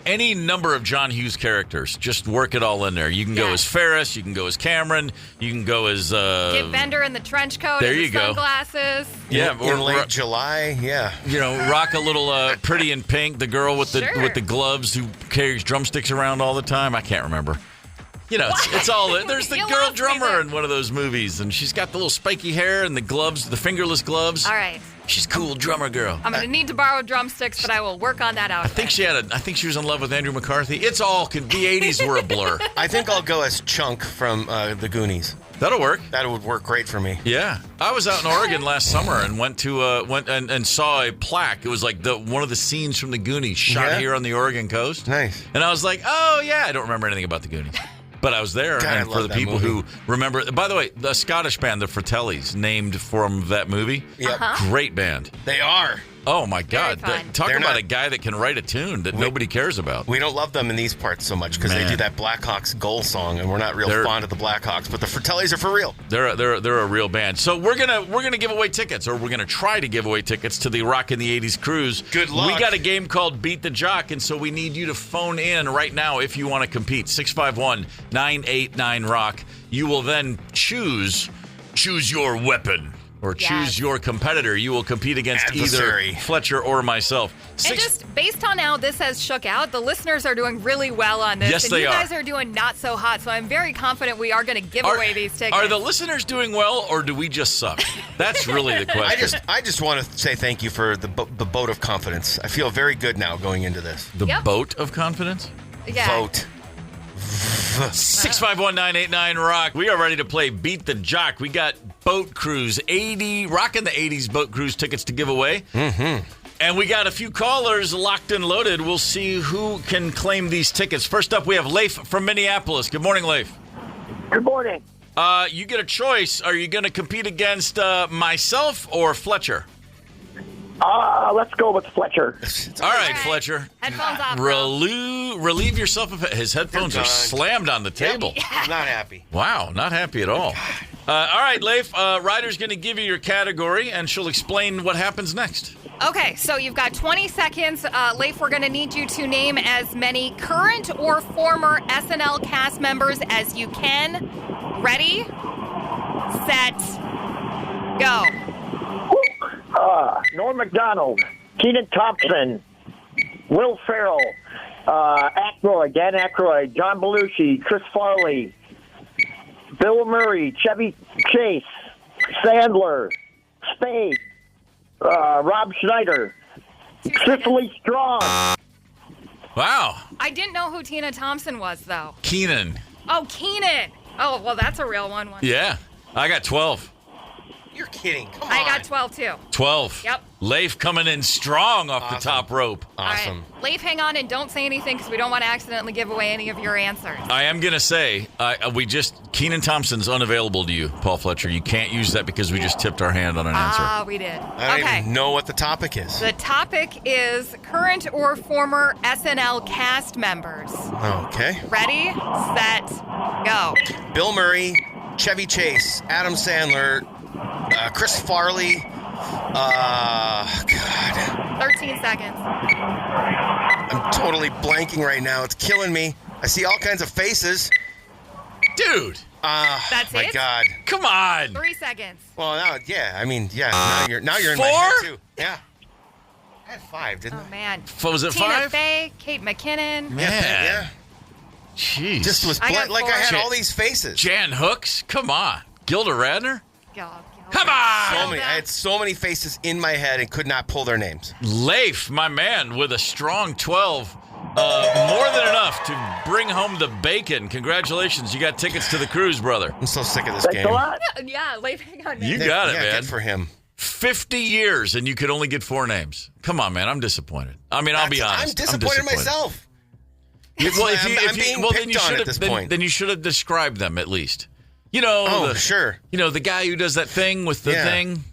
[SPEAKER 2] Any number of John Hughes characters, just work it all in there. You can go as Ferris, you can go as Cameron, you can go as...
[SPEAKER 3] Get Bender in the trench coat
[SPEAKER 2] there
[SPEAKER 3] and
[SPEAKER 2] you
[SPEAKER 3] the
[SPEAKER 2] go.
[SPEAKER 3] sunglasses.
[SPEAKER 2] Yeah,
[SPEAKER 4] in late July, yeah.
[SPEAKER 2] You know, rock a little Pretty in Pink, the girl with the gloves who carries drumsticks around all the time. I can't remember. You know, it's all... There's the
[SPEAKER 3] You
[SPEAKER 2] girl
[SPEAKER 3] lost me
[SPEAKER 2] drummer
[SPEAKER 3] there.
[SPEAKER 2] in one of those movies, and she's got the little spiky hair and the gloves, the fingerless gloves.
[SPEAKER 3] All right.
[SPEAKER 2] She's cool drummer girl.
[SPEAKER 3] I'm going to need to borrow drumsticks, but I will work on that out.
[SPEAKER 2] I think she was in love with Andrew McCarthy. It's all... The 80s were a blur.
[SPEAKER 4] I think I'll go as Chunk from the Goonies.
[SPEAKER 2] That'll work.
[SPEAKER 4] That would work great for me.
[SPEAKER 2] Yeah, I was out in Oregon last summer and went and saw a plaque. It was like one of the scenes from the Goonies shot here on the Oregon coast.
[SPEAKER 4] Nice.
[SPEAKER 2] And I was like, oh yeah, I don't remember anything about the Goonies, but I was there.
[SPEAKER 4] God,
[SPEAKER 2] and
[SPEAKER 4] I
[SPEAKER 2] for
[SPEAKER 4] love
[SPEAKER 2] the
[SPEAKER 4] that
[SPEAKER 2] people
[SPEAKER 4] movie.
[SPEAKER 2] who remember, by the way, the Scottish band, the Fratellis, named from that movie.
[SPEAKER 4] Yep.
[SPEAKER 2] Great band.
[SPEAKER 4] They are.
[SPEAKER 2] Oh my God!
[SPEAKER 3] Very fun.
[SPEAKER 2] Talk
[SPEAKER 4] They're
[SPEAKER 2] about
[SPEAKER 4] not-
[SPEAKER 2] a guy that can write a tune that nobody cares about.
[SPEAKER 4] We don't love them in these parts so much because they
[SPEAKER 2] Man.
[SPEAKER 4] do that Blackhawks goal song, and we're not real
[SPEAKER 2] They're-
[SPEAKER 4] fond of the Blackhawks. But the Fratellis are for real.
[SPEAKER 2] They're a real band. So we're gonna give away tickets, or we're gonna try to give away tickets to the Rock in the 80s cruise.
[SPEAKER 4] Good luck.
[SPEAKER 2] We got a game called Beat the Jock, and so we need you to phone in right now if you want to compete. 651-989-ROCK. You will then choose your weapon or choose your competitor. You will compete against
[SPEAKER 4] Adversary.
[SPEAKER 2] either Fletcher or myself.
[SPEAKER 3] And just based on how this has shook out, the listeners are doing really well on this.
[SPEAKER 2] Yes,
[SPEAKER 3] and
[SPEAKER 2] they
[SPEAKER 3] you
[SPEAKER 2] are.
[SPEAKER 3] guys are doing not so hot, so I'm very confident we are going to give away these tickets.
[SPEAKER 2] Are the listeners doing well, or do we just suck? That's really the question.
[SPEAKER 4] I just want to say thank you for the boat of confidence. I feel very good now going into this.
[SPEAKER 2] The boat of confidence?
[SPEAKER 3] Yeah.
[SPEAKER 4] Vote.
[SPEAKER 2] 651-989-ROCK. We are ready to play Beat the Jock. We got boat cruise, Rockin' the 80s boat cruise tickets to give away. Mm-hmm. And we got a few callers locked and loaded. We'll see who can claim these tickets. First up, we have Leif from Minneapolis. Good morning, Leif.
[SPEAKER 8] Good morning.
[SPEAKER 2] You get a choice. Are you going to compete against myself or Fletcher?
[SPEAKER 8] Let's go with Fletcher.
[SPEAKER 2] All right, Fletcher.
[SPEAKER 3] Headphones off, bro.
[SPEAKER 2] Relieve yourself of his headphones are slammed on the table.
[SPEAKER 4] I'm not happy.
[SPEAKER 2] Wow, not happy at all. All right, Leif, Ryder's going to give you your category, and she'll explain what happens next.
[SPEAKER 3] Okay, so you've got 20 seconds. Leif, we're going to need you to name as many current or former SNL cast members as you can. Ready, set, go.
[SPEAKER 8] Norm Macdonald, Kenan Thompson, Will Ferrell, Aykroyd, Dan Aykroyd, John Belushi, Chris Farley, Bill Murray, Chevy Chase, Sandler, Spade, Rob Schneider, Cicely Strong.
[SPEAKER 2] Wow.
[SPEAKER 3] I didn't know who Tina Thompson was, though.
[SPEAKER 2] Keenan.
[SPEAKER 3] Oh, Keenan. Oh, well, that's a real one.
[SPEAKER 2] Yeah, I got 12.
[SPEAKER 4] You're kidding. Come on.
[SPEAKER 3] I got 12, too.
[SPEAKER 2] 12.
[SPEAKER 3] Yep.
[SPEAKER 2] Leif coming in strong off the top rope.
[SPEAKER 4] Awesome.
[SPEAKER 3] All right. Leif, hang on and don't say anything because we don't want to accidentally give away any of your answers.
[SPEAKER 2] I am going to say, Keenan Thompson's unavailable to you, Paul Fletcher. You can't use that because we just tipped our hand on an answer.
[SPEAKER 3] We did.
[SPEAKER 4] I don't even know what the topic is.
[SPEAKER 3] The topic is current or former SNL cast members.
[SPEAKER 4] Okay.
[SPEAKER 3] Ready, set, go.
[SPEAKER 4] Bill Murray, Chevy Chase, Adam Sandler, Chris Farley. God.
[SPEAKER 3] 13 seconds.
[SPEAKER 4] I'm totally blanking right now. It's killing me. I see all kinds of faces.
[SPEAKER 2] Dude.
[SPEAKER 3] That's
[SPEAKER 4] my
[SPEAKER 3] it?
[SPEAKER 4] God.
[SPEAKER 2] Come on.
[SPEAKER 3] 3 seconds.
[SPEAKER 4] Well, now, now you're in my
[SPEAKER 2] 4?
[SPEAKER 4] head, too. Yeah. I had 5, didn't
[SPEAKER 3] Oh, man.
[SPEAKER 2] Was it
[SPEAKER 3] Tina
[SPEAKER 2] 5?
[SPEAKER 3] Fey, Kate McKinnon.
[SPEAKER 2] Man.
[SPEAKER 4] Yeah.
[SPEAKER 2] Jeez.
[SPEAKER 4] Just was
[SPEAKER 3] I got
[SPEAKER 4] like I
[SPEAKER 3] 4.
[SPEAKER 4] had all these faces.
[SPEAKER 2] Jan Hooks? Come on. Gilda Radner? Come on.
[SPEAKER 4] I had so many faces in my head and could not pull their names.
[SPEAKER 2] Leif, my man, with a strong 12. More than enough to bring home the bacon. Congratulations. You got tickets to the cruise, brother.
[SPEAKER 4] I'm so sick of this
[SPEAKER 8] Thanks
[SPEAKER 4] game.
[SPEAKER 8] a lot.
[SPEAKER 3] Yeah, Leif, hang on.
[SPEAKER 2] You got it, man.
[SPEAKER 4] Good for him.
[SPEAKER 2] 50 years and you could only get 4 names. Come on, man. I'm disappointed. I mean, I'll be honest.
[SPEAKER 4] I'm disappointed myself. I'm being picked on at this point.
[SPEAKER 2] Then you should have described them at least. You know,
[SPEAKER 4] sure.
[SPEAKER 2] You know, the guy who does that thing with the thing.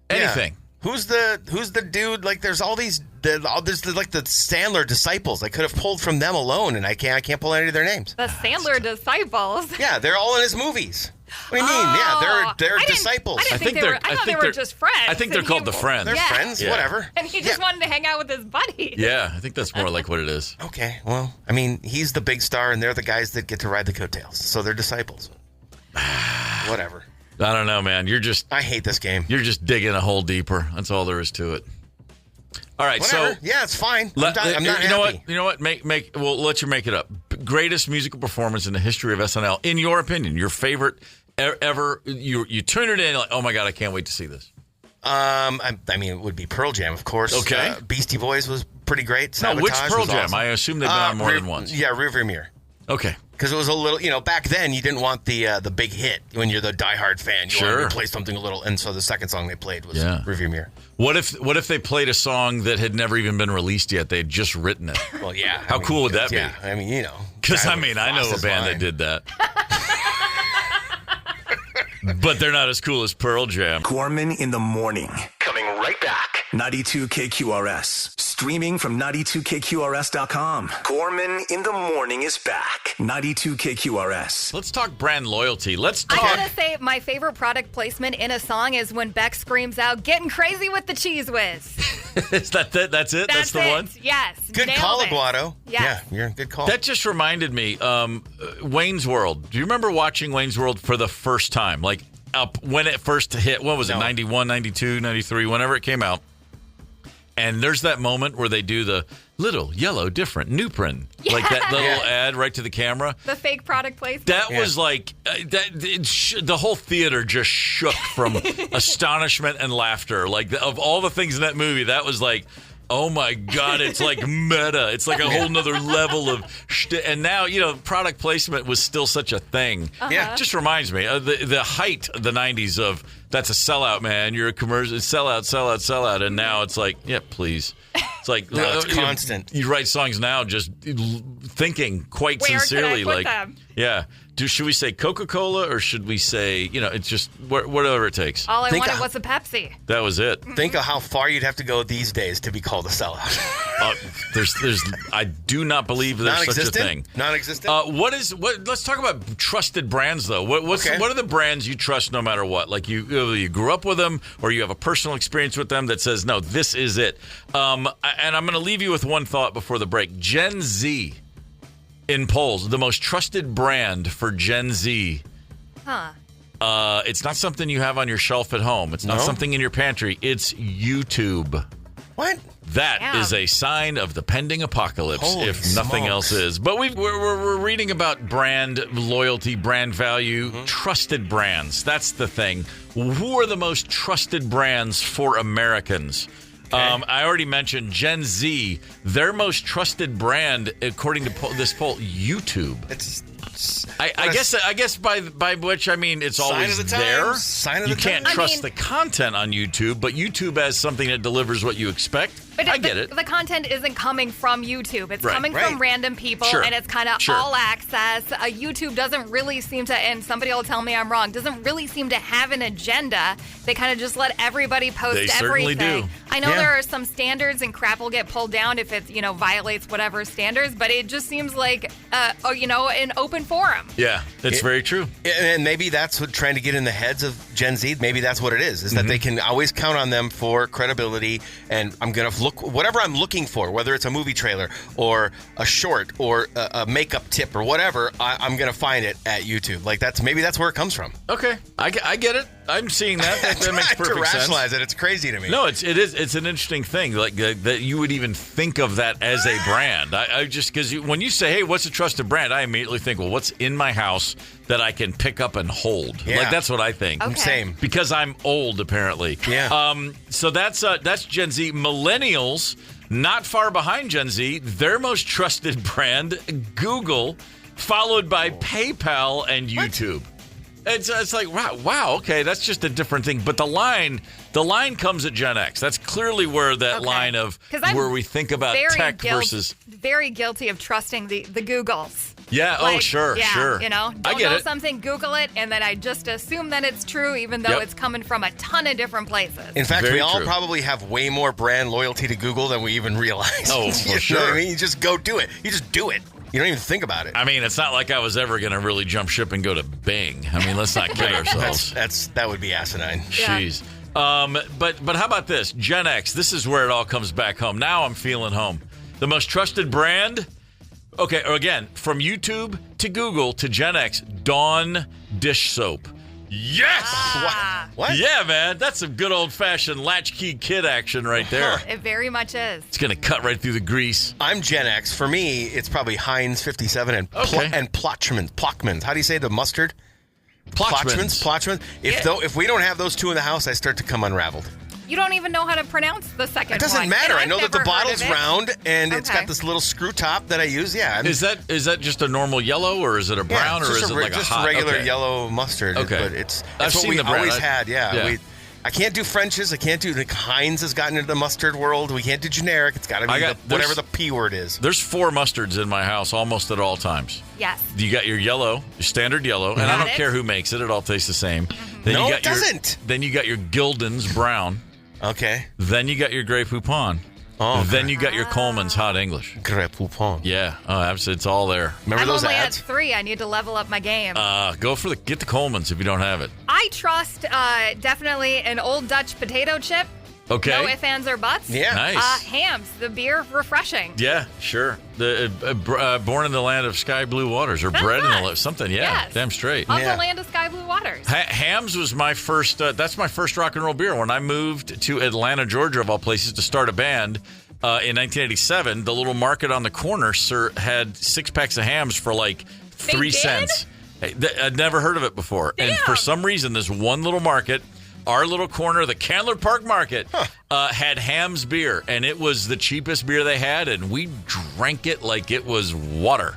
[SPEAKER 2] Anything.
[SPEAKER 4] Yeah. Who's the dude? Like, there's all these. There's like the Sandler disciples. I could have pulled from them alone, and I can't pull any of their names.
[SPEAKER 3] The Sandler disciples.
[SPEAKER 4] Yeah, they're all in his movies. What do you mean? Yeah, they're disciples.
[SPEAKER 3] I think they were just friends.
[SPEAKER 2] I think they're called the Friends.
[SPEAKER 4] They're friends, whatever.
[SPEAKER 3] And he just wanted to hang out with his buddy.
[SPEAKER 2] Yeah, I think that's more like what it is.
[SPEAKER 4] Okay, well, I mean, he's the big star, and they're the guys that get to ride the coattails, so they're disciples. Whatever.
[SPEAKER 2] I don't know, man.
[SPEAKER 4] I hate this game.
[SPEAKER 2] You're just digging a hole deeper. That's all there is to it. All right,
[SPEAKER 4] Whatever.
[SPEAKER 2] so
[SPEAKER 4] yeah, it's fine. I'm not happy.
[SPEAKER 2] You know what? We'll let you make it up. Greatest musical performance in the history of SNL, in your opinion, your favorite ever. You turn it in like, oh my god, I can't wait to see this.
[SPEAKER 4] I mean, it would be Pearl Jam, of course.
[SPEAKER 2] Okay.
[SPEAKER 4] Beastie Boys was pretty great.
[SPEAKER 2] No, which
[SPEAKER 4] Sabotage
[SPEAKER 2] Pearl
[SPEAKER 4] was
[SPEAKER 2] Jam?
[SPEAKER 4] awesome.
[SPEAKER 2] I assume they've been on more than once.
[SPEAKER 4] Yeah, Rearview Mirror.
[SPEAKER 2] Okay.
[SPEAKER 4] Because it was a little, back then you didn't want the big hit when you're the diehard fan. You wanted to play something a little, and so the second song they played was Rearview Mirror.
[SPEAKER 2] What if they played a song that had never even been released yet? They'd just written it.
[SPEAKER 4] Well, yeah.
[SPEAKER 2] How cool would that be?
[SPEAKER 4] Yeah, I mean,
[SPEAKER 2] Because I know a band that did that. But they're not as cool as Pearl Jam.
[SPEAKER 1] Gorman in the morning. Coming right back. 92 KQRS. Streaming from 92KQRS.com. Gorman in the morning is back. 92 KQRS.
[SPEAKER 2] Let's talk brand loyalty.
[SPEAKER 3] I'm going to say my favorite product placement in a song is when Beck screams out, "Getting crazy with the Cheese Whiz."
[SPEAKER 2] Is that's it? That's the one?
[SPEAKER 3] Yes.
[SPEAKER 4] Good call, Aguado.
[SPEAKER 3] Yes.
[SPEAKER 4] Yeah, you're a good call.
[SPEAKER 2] That just reminded me, Wayne's World. Do you remember watching Wayne's World for the first time? Like, up when it first hit, what was it, 91, 92, 93, whenever it came out? And there's that moment where they do the little yellow different Nuprin, like that little ad right to the camera.
[SPEAKER 3] The fake product placement.
[SPEAKER 2] That was like the whole theater just shook from astonishment and laughter. Like of all the things in that movie, that was like, oh my God, it's like meta. It's like a whole nother level of and now, product placement was still such a thing.
[SPEAKER 4] Yeah.
[SPEAKER 2] It just reminds me of the height of the 90s of that's a sellout, man. You're a commercial sellout. And now it's like, yeah, please. It's like
[SPEAKER 4] it's constant.
[SPEAKER 2] You write songs now just thinking quite sincerely.
[SPEAKER 3] Where can I put them?
[SPEAKER 2] Yeah. Should we say Coca-Cola or should we say, it's just whatever it takes?
[SPEAKER 3] All I wanted was a Pepsi.
[SPEAKER 2] That was it.
[SPEAKER 4] Think of how far you'd have to go these days to be called a sellout.
[SPEAKER 2] I do not believe there's such a thing.
[SPEAKER 4] Non-existent?
[SPEAKER 2] Let's talk about trusted brands, though. What are the brands you trust no matter what? Like you grew up with them or you have a personal experience with them that says, no, this is it. And I'm going to leave you with one thought before the break. Gen Z. In polls, the most trusted brand for Gen Z. It's not something you have on your shelf at home. It's not something in your pantry. It's YouTube.
[SPEAKER 4] What?
[SPEAKER 2] That is a sign of the pending apocalypse,
[SPEAKER 4] Holy
[SPEAKER 2] if nothing
[SPEAKER 4] smokes.
[SPEAKER 2] else is. But we're reading about brand loyalty, brand value, trusted brands. That's the thing. Who are the most trusted brands for Americans? I already mentioned Gen Z. Their most trusted brand, according to this poll, YouTube. I guess by which I mean it's always there. You can't trust the content on YouTube, but YouTube has something that delivers what you expect.
[SPEAKER 3] But
[SPEAKER 2] I get it.
[SPEAKER 3] The content isn't coming from YouTube. It's coming from random people, and it's kind of all access. YouTube doesn't really seem to, and somebody will tell me I'm wrong, doesn't really seem to have an agenda. They kind of just let everybody post everything.
[SPEAKER 2] Certainly do.
[SPEAKER 3] I know there are some standards, and crap will get pulled down if it violates whatever standards, but it just seems like an open open forum.
[SPEAKER 2] Yeah, that's very true.
[SPEAKER 4] And maybe that's what trying to get in the heads of Gen Z. Maybe that's what it is that they can always count on them for credibility. And I'm going to look whatever I'm looking for, whether it's a movie trailer or a short or a makeup tip or whatever, I'm going to find it at YouTube. Like maybe that's where it comes from.
[SPEAKER 2] Okay, I get it. I'm seeing that. That makes perfect
[SPEAKER 4] to rationalize
[SPEAKER 2] sense.
[SPEAKER 4] it. It's crazy to me.
[SPEAKER 2] No, it is. It's an interesting thing, like that you would even think of that as a brand. I just because when you say, "Hey, what's a trusted brand?" I immediately think, "Well, what's in my house that I can pick up and hold?"
[SPEAKER 4] Yeah.
[SPEAKER 2] Like that's what I think.
[SPEAKER 3] Okay.
[SPEAKER 4] Same.
[SPEAKER 2] Because I'm old, apparently.
[SPEAKER 4] Yeah.
[SPEAKER 2] So that's Gen Z. Millennials, not far behind Gen Z. Their most trusted brand, Google, followed by PayPal and YouTube. It's like, wow, okay, that's just a different thing. But the line comes at Gen X. That's clearly where that line of where we think about tech versus.
[SPEAKER 3] Very guilty of trusting the Googles.
[SPEAKER 2] Yeah,
[SPEAKER 3] Like,
[SPEAKER 2] sure.
[SPEAKER 3] You know, don't know something, Google it, and then I just assume that it's true, even though it's coming from a ton of different places.
[SPEAKER 4] In fact,
[SPEAKER 2] Very
[SPEAKER 4] we all
[SPEAKER 2] true.
[SPEAKER 4] probably have way more brand loyalty to Google than we even realize.
[SPEAKER 2] Oh, for
[SPEAKER 4] You
[SPEAKER 2] sure.
[SPEAKER 4] know what I mean? You just go do it. You just do it. You don't even think about it.
[SPEAKER 2] I mean, it's not like I was ever going to really jump ship and go to Bing. I mean, let's not kid ourselves.
[SPEAKER 4] That would be asinine.
[SPEAKER 3] Yeah.
[SPEAKER 2] Jeez. But how about this? Gen X, this is where it all comes back home. Now I'm feeling home. The most trusted brand, okay, again, from YouTube to Google to Gen X, Dawn dish soap. Yes!
[SPEAKER 4] What?
[SPEAKER 2] Yeah, man. That's some good old-fashioned latchkey kid action right there.
[SPEAKER 3] It very much is.
[SPEAKER 2] It's going to cut right through the grease.
[SPEAKER 4] I'm Gen X. For me, it's probably Heinz 57 and
[SPEAKER 2] Okay.
[SPEAKER 4] Plochmans. How do you say the mustard? Plochmans. If we don't have those two in the house, I start to come unraveled.
[SPEAKER 3] You don't even know how to pronounce the second one.
[SPEAKER 4] It doesn't matter.
[SPEAKER 3] And
[SPEAKER 4] I
[SPEAKER 3] I've
[SPEAKER 4] know that the
[SPEAKER 3] never heard
[SPEAKER 4] bottle's
[SPEAKER 3] of it.
[SPEAKER 4] round and it's
[SPEAKER 3] Okay.
[SPEAKER 4] got this little screw top that I use. Yeah.
[SPEAKER 2] Is that just a normal yellow, or is it a brown, or is it like a
[SPEAKER 4] just
[SPEAKER 2] hot?
[SPEAKER 4] regular
[SPEAKER 2] okay.
[SPEAKER 4] yellow mustard?
[SPEAKER 2] Okay.
[SPEAKER 4] But it's
[SPEAKER 2] I've
[SPEAKER 4] what
[SPEAKER 2] seen
[SPEAKER 4] we
[SPEAKER 2] the brand.
[SPEAKER 4] always had. Yeah.
[SPEAKER 2] Yeah.
[SPEAKER 4] I can't do French's. I can't do Heinz has gotten into the mustard world. We can't do generic. It's got to be whatever the P word is.
[SPEAKER 2] There's 4 mustards in my house almost at all times.
[SPEAKER 3] Yes.
[SPEAKER 2] You got your yellow, your standard yellow, and I don't care who makes it. It all tastes the same. Then
[SPEAKER 4] No,
[SPEAKER 2] you got
[SPEAKER 4] it doesn't.
[SPEAKER 2] Then you got your Gildan's brown.
[SPEAKER 4] Okay.
[SPEAKER 2] Then you got your Grey Poupon.
[SPEAKER 4] Oh,
[SPEAKER 2] Then you got your Coleman's Hot English.
[SPEAKER 4] Grey Poupon.
[SPEAKER 2] Yeah. Oh, absolutely. It's all there.
[SPEAKER 4] Remember
[SPEAKER 3] I'm
[SPEAKER 4] those
[SPEAKER 3] only
[SPEAKER 4] ads?
[SPEAKER 3] at 3. I need to level up my game.
[SPEAKER 2] Get the Coleman's if you don't have it.
[SPEAKER 3] I trust definitely an old Dutch potato chip.
[SPEAKER 2] Okay.
[SPEAKER 3] No ifs, ands, or buts.
[SPEAKER 4] Yeah.
[SPEAKER 2] Nice.
[SPEAKER 3] Hams, the beer, refreshing.
[SPEAKER 2] Yeah, sure. The born in the land of sky blue waters, or
[SPEAKER 3] That's
[SPEAKER 2] bred in
[SPEAKER 3] us.
[SPEAKER 2] something. Yeah,
[SPEAKER 3] Yes.
[SPEAKER 2] damn straight.
[SPEAKER 3] Of
[SPEAKER 4] Yeah.
[SPEAKER 3] the land of sky blue waters.
[SPEAKER 2] Hams was my first. That's my first rock and roll beer. When I moved to Atlanta, Georgia, of all places, to start a band in 1987, the little market on the corner had 6 packs of Hams for like 3
[SPEAKER 3] did?
[SPEAKER 2] cents. I'd never heard of it before, and
[SPEAKER 3] Damn.
[SPEAKER 2] for some reason, this one little market. Our little corner, the Candler Park Market, had Hams beer, and it was the cheapest beer they had, and we drank it like it was water.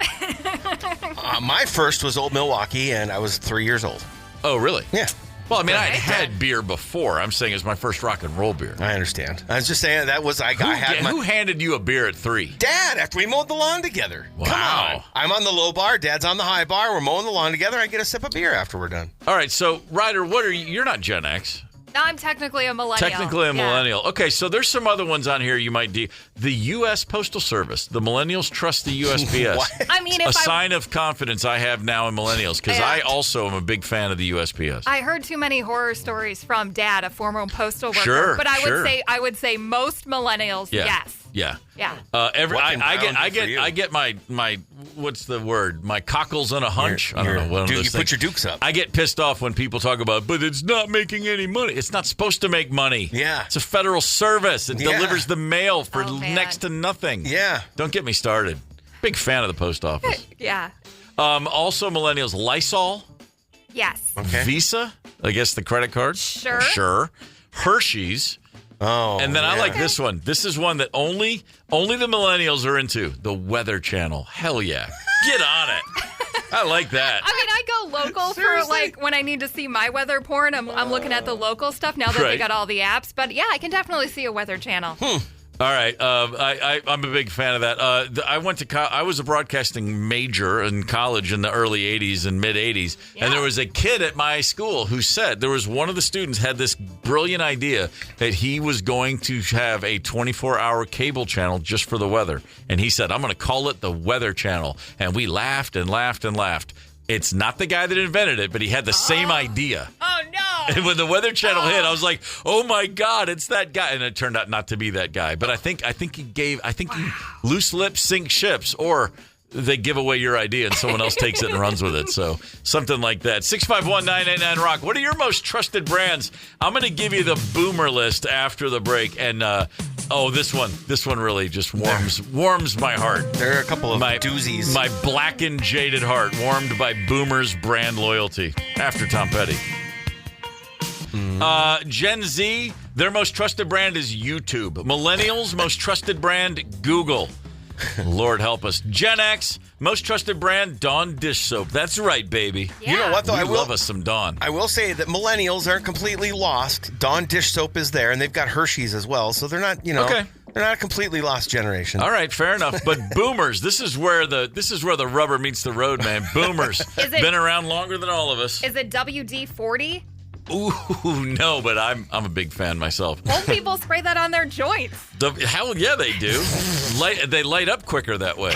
[SPEAKER 4] My first was Old Milwaukee, and I was 3 years old.
[SPEAKER 2] Oh, really?
[SPEAKER 4] Yeah.
[SPEAKER 2] Well, I mean, I'd had beer before. I'm saying it's my first rock and roll beer.
[SPEAKER 4] I understand. I was just saying that was
[SPEAKER 2] Who handed you a beer at 3?
[SPEAKER 4] Dad, after we mowed the lawn together.
[SPEAKER 2] Wow.
[SPEAKER 4] Come on. I'm on the low bar. Dad's on the high bar. We're mowing the lawn together. I get a sip of beer after we're done.
[SPEAKER 2] All right, so Ryder, what are you? You're not Gen X.
[SPEAKER 3] No, I'm technically a millennial.
[SPEAKER 2] Technically a millennial. Okay, so there's some other ones on here you might do. The U.S. Postal Service. The millennials trust the USPS.
[SPEAKER 4] What?
[SPEAKER 3] I mean,
[SPEAKER 2] A sign of confidence I have now in millennials, because I also am a big fan of the USPS.
[SPEAKER 3] I heard too many horror stories from Dad, a former postal worker.
[SPEAKER 2] Sure,
[SPEAKER 3] but
[SPEAKER 2] sure.
[SPEAKER 3] I would say most millennials, yes.
[SPEAKER 2] Yeah.
[SPEAKER 3] Yeah.
[SPEAKER 2] I get my what's the word? My cockles on a hunch. I don't know. One of those
[SPEAKER 4] You put your dukes up.
[SPEAKER 2] I get pissed off when people talk about, but it's not making any money. It's not supposed to make money.
[SPEAKER 4] Yeah.
[SPEAKER 2] It's a federal service. It delivers the mail for
[SPEAKER 3] man.
[SPEAKER 2] next to nothing.
[SPEAKER 4] Yeah.
[SPEAKER 2] Don't get me started. Big fan of the post office.
[SPEAKER 3] Yeah.
[SPEAKER 2] Also, millennials, Lysol,
[SPEAKER 3] Yes.
[SPEAKER 4] Okay.
[SPEAKER 2] Visa, I guess the credit card.
[SPEAKER 3] Sure.
[SPEAKER 2] Sure. Hershey's.
[SPEAKER 4] Oh.
[SPEAKER 2] And then I
[SPEAKER 4] yeah.
[SPEAKER 2] like this one. This is one that only the millennials are into. The Weather Channel. Hell yeah. Get on it. I like that.
[SPEAKER 3] I mean, I go local for like when I need to see my weather porn. I'm looking at the local stuff now that they
[SPEAKER 2] Right.
[SPEAKER 3] got all the apps. But yeah, I can definitely see a weather channel.
[SPEAKER 2] All right, I'm a big fan of that. I was a broadcasting major in college in the early '80s and mid '80s, and there was a kid at my school who said there was one of the students had this brilliant idea that he was going to have a 24-hour cable channel just for the weather, and he said, "I'm going to call it the Weather Channel," and we laughed and laughed and laughed. It's not the guy that invented it, but he had the same idea.
[SPEAKER 3] Oh, no.
[SPEAKER 2] And when the Weather Channel hit, I was like, oh, my God, it's that guy. And it turned out not to be that guy. But I think he loose lips sink ships, or they give away your idea and someone else takes it and runs with it. So something like that. 651-989-ROCK. What are your most trusted brands? I'm going to give you the boomer list after the break. And, this one really just warms my heart.
[SPEAKER 4] There are a couple of doozies.
[SPEAKER 2] My black and jaded heart warmed by boomers brand loyalty. After Tom Petty. Gen Z, their most trusted brand is YouTube. Millennials, most trusted brand, Google. Lord help us. Gen X, most trusted brand, Dawn dish soap. That's right, baby.
[SPEAKER 3] Yeah.
[SPEAKER 4] You know what, though?
[SPEAKER 2] I love us some Dawn.
[SPEAKER 4] I will say that millennials aren't completely lost. Dawn dish soap is there, and they've got Hershey's as well, so they're not, they're not a completely lost generation.
[SPEAKER 2] All right, fair enough. But boomers, this is where the rubber meets the road, man. Boomers been around longer than all of us.
[SPEAKER 3] Is it WD-40?
[SPEAKER 2] Ooh, no, but I'm a big fan myself.
[SPEAKER 3] Old people spray that on their joints.
[SPEAKER 2] Hell yeah, they do. They light up quicker that way.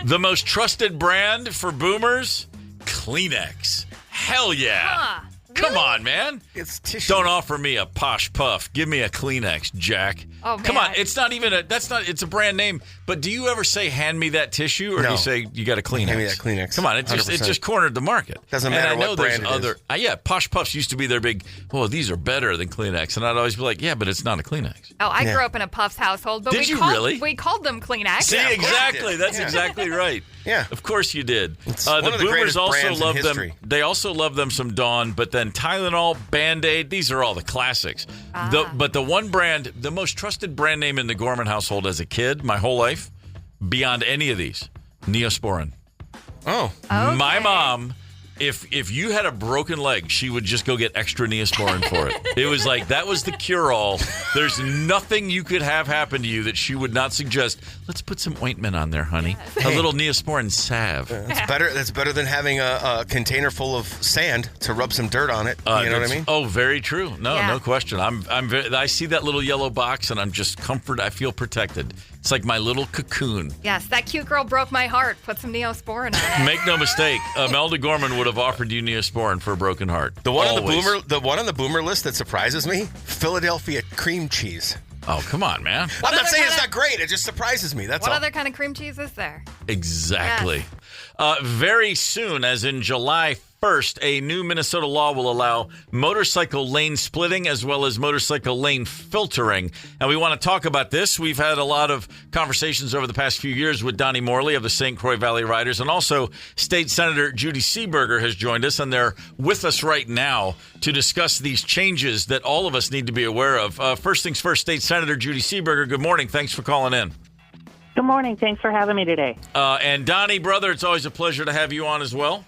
[SPEAKER 2] The most trusted brand for boomers, Kleenex. Hell yeah.
[SPEAKER 3] Huh.
[SPEAKER 2] Come on, man.
[SPEAKER 4] It's tissue.
[SPEAKER 2] Don't offer me a Posh Puff. Give me a Kleenex, Jack.
[SPEAKER 3] Oh, man.
[SPEAKER 2] Come on. It's not even it's a brand name. But do you ever say, hand me that tissue? Or do you say, you got a Kleenex?
[SPEAKER 4] Hand me that Kleenex.
[SPEAKER 2] Come on. It just cornered the market.
[SPEAKER 4] Doesn't matter what brand it is.
[SPEAKER 2] Posh Puffs used to be their big, these are better than Kleenex. And I'd always be like, yeah, but it's not a Kleenex.
[SPEAKER 3] Oh, I grew up in a Puffs household. But we called them Kleenex.
[SPEAKER 2] See, exactly. That's exactly right.
[SPEAKER 4] Yeah.
[SPEAKER 2] Of course you did.
[SPEAKER 4] The boomers
[SPEAKER 2] also love them.
[SPEAKER 4] history.
[SPEAKER 2] They also love them some Dawn, but then Tylenol, Band-Aid, these are all the classics. But the one brand, the most trusted brand name in the Gorman household as a kid, my whole life, beyond any of these, Neosporin.
[SPEAKER 4] Oh.
[SPEAKER 3] Okay.
[SPEAKER 2] My mom, if you had a broken leg, she would just go get extra Neosporin for it. It was like, that was the cure-all. There's nothing you could have happen to you that she would not suggest, let's put some ointment on there, honey. A little Neosporin salve.
[SPEAKER 4] That's better than having a container full of sand to rub some dirt on it. You know what I mean?
[SPEAKER 2] Oh, very true. No question. I see that little yellow box, and I'm just comforted. I feel protected. It's like my little cocoon.
[SPEAKER 3] Yes, that cute girl broke my heart. Put some Neosporin on it.
[SPEAKER 2] Make no mistake, Melda Gorman would have offered you Neosporin for a broken heart.
[SPEAKER 4] The one on the boomer list that surprises me, Philadelphia cream cheese.
[SPEAKER 2] Oh, come on, man.
[SPEAKER 4] I'm not saying it's not great. It just surprises me. That's all.
[SPEAKER 3] What other kind of cream cheese is there?
[SPEAKER 2] Exactly. Very soon, as in July 1st, a new Minnesota law will allow motorcycle lane splitting as well as motorcycle lane filtering. And we want to talk about this. We've had a lot of conversations over the past few years with Donnie Moerhle of the St. Croix Valley Riders, and also State Senator Judy Seeberger has joined us, and they're with us right now to discuss these changes that all of us need to be aware of. First things first, State Senator Judy Seeberger, good morning. Thanks for calling in.
[SPEAKER 9] Good morning. Thanks for having me today.
[SPEAKER 2] And Donnie, brother, it's always a pleasure to have you on as well.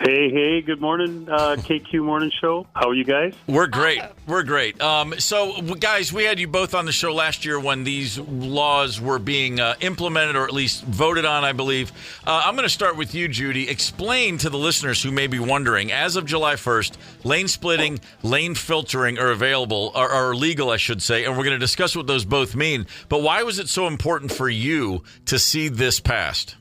[SPEAKER 10] Hey, good morning, KQ Morning Show. How are you guys?
[SPEAKER 2] We're great. We're great. So, guys, we had you both on the show last year when these laws were being implemented, or at least voted on, I believe. I'm going to start with you, Judy. Explain to the listeners who may be wondering, as of July 1st, lane splitting, lane filtering are available, are legal, I should say, and we're going to discuss what those both mean. But why was it so important for you to see this passed?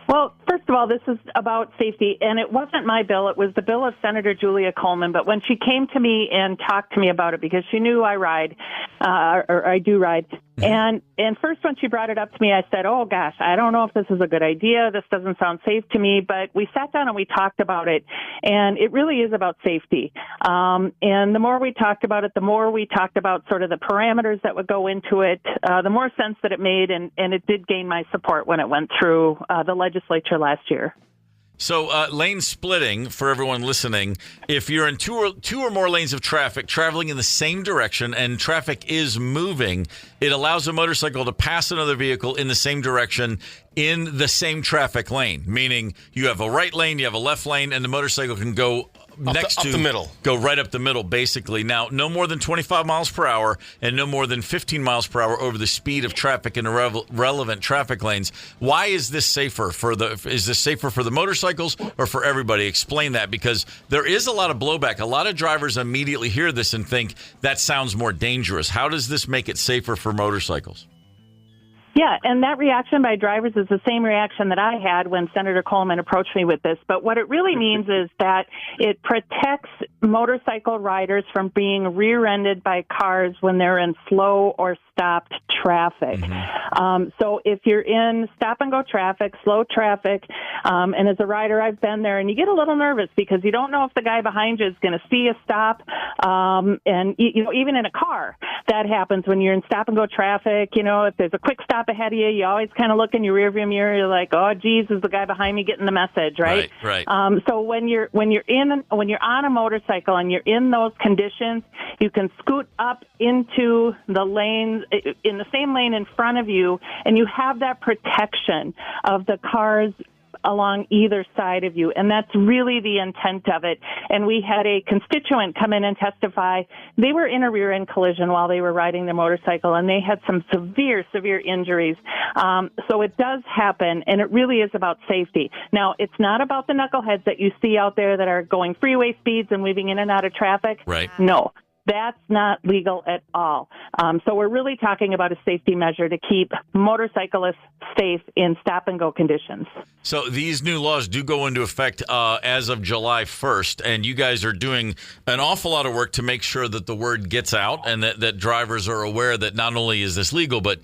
[SPEAKER 9] Well, first of all, this is about safety, and it wasn't my bill. It was the bill of Senator Julia Coleman. But when she came to me and talked to me about it, because she knew I ride, or I do ride, and first when she brought it up to me, I said, oh, gosh, I don't know if this is a good idea. This doesn't sound safe to me. But we sat down and we talked about it, and it really is about safety. And the more we talked about it, the more we talked about sort of the parameters that would go into it, the more sense that it made, and it did gain my support when it went through the legislature last year.
[SPEAKER 2] So lane splitting, for everyone listening, if you're in two or more lanes of traffic traveling in the same direction and traffic is moving, it allows a motorcycle to pass another vehicle in the same direction in the same traffic lane, meaning you have a right lane, you have a left lane, and the motorcycle can go next
[SPEAKER 4] up
[SPEAKER 2] to
[SPEAKER 4] the middle.
[SPEAKER 2] Go right up the middle, basically. Now, no more than 25 miles per hour and no more than 15 miles per hour over the speed of traffic in the relevant traffic lanes. Why is this safer is this safer for the motorcycles or for everybody? Explain that, because there is a lot of blowback. A lot of drivers immediately hear this and think that sounds more dangerous. How does this make it safer for motorcycles?
[SPEAKER 9] Yeah, and that reaction by drivers is the same reaction that I had when Senator Coleman approached me with this. But what it really means is that it protects motorcycle riders from being rear-ended by cars when they're in slow or stopped traffic. So if you're in stop-and-go traffic, slow traffic, and as a rider, I've been there, and you get a little nervous because you don't know if the guy behind you is going to see a stop. And, even in a car, that happens when you're in stop-and-go traffic. If there's a quick stop ahead of you, you always kind of look in your rearview mirror. You're like, oh, geez, is the guy behind me getting the message, right?
[SPEAKER 2] Right.
[SPEAKER 9] So when you're on a motorcycle and you're in those conditions, you can scoot up into the lanes, in the same lane in front of you, and you have that protection of the cars along either side of you. And that's really the intent of it. And we had a constituent come in and testify. They were in a rear-end collision while they were riding their motorcycle, and they had some severe injuries. So it does happen, and it really is about safety. Now, it's not about the knuckleheads that you see out there that are going freeway speeds and weaving in and out of traffic.
[SPEAKER 2] Right.
[SPEAKER 9] No. That's not legal at all. So we're really talking about a safety measure to keep motorcyclists safe in stop-and-go conditions.
[SPEAKER 2] So these new laws do go into effect as of July 1st, and you guys are doing an awful lot of work to make sure that the word gets out and that drivers are aware that not only is this legal, but,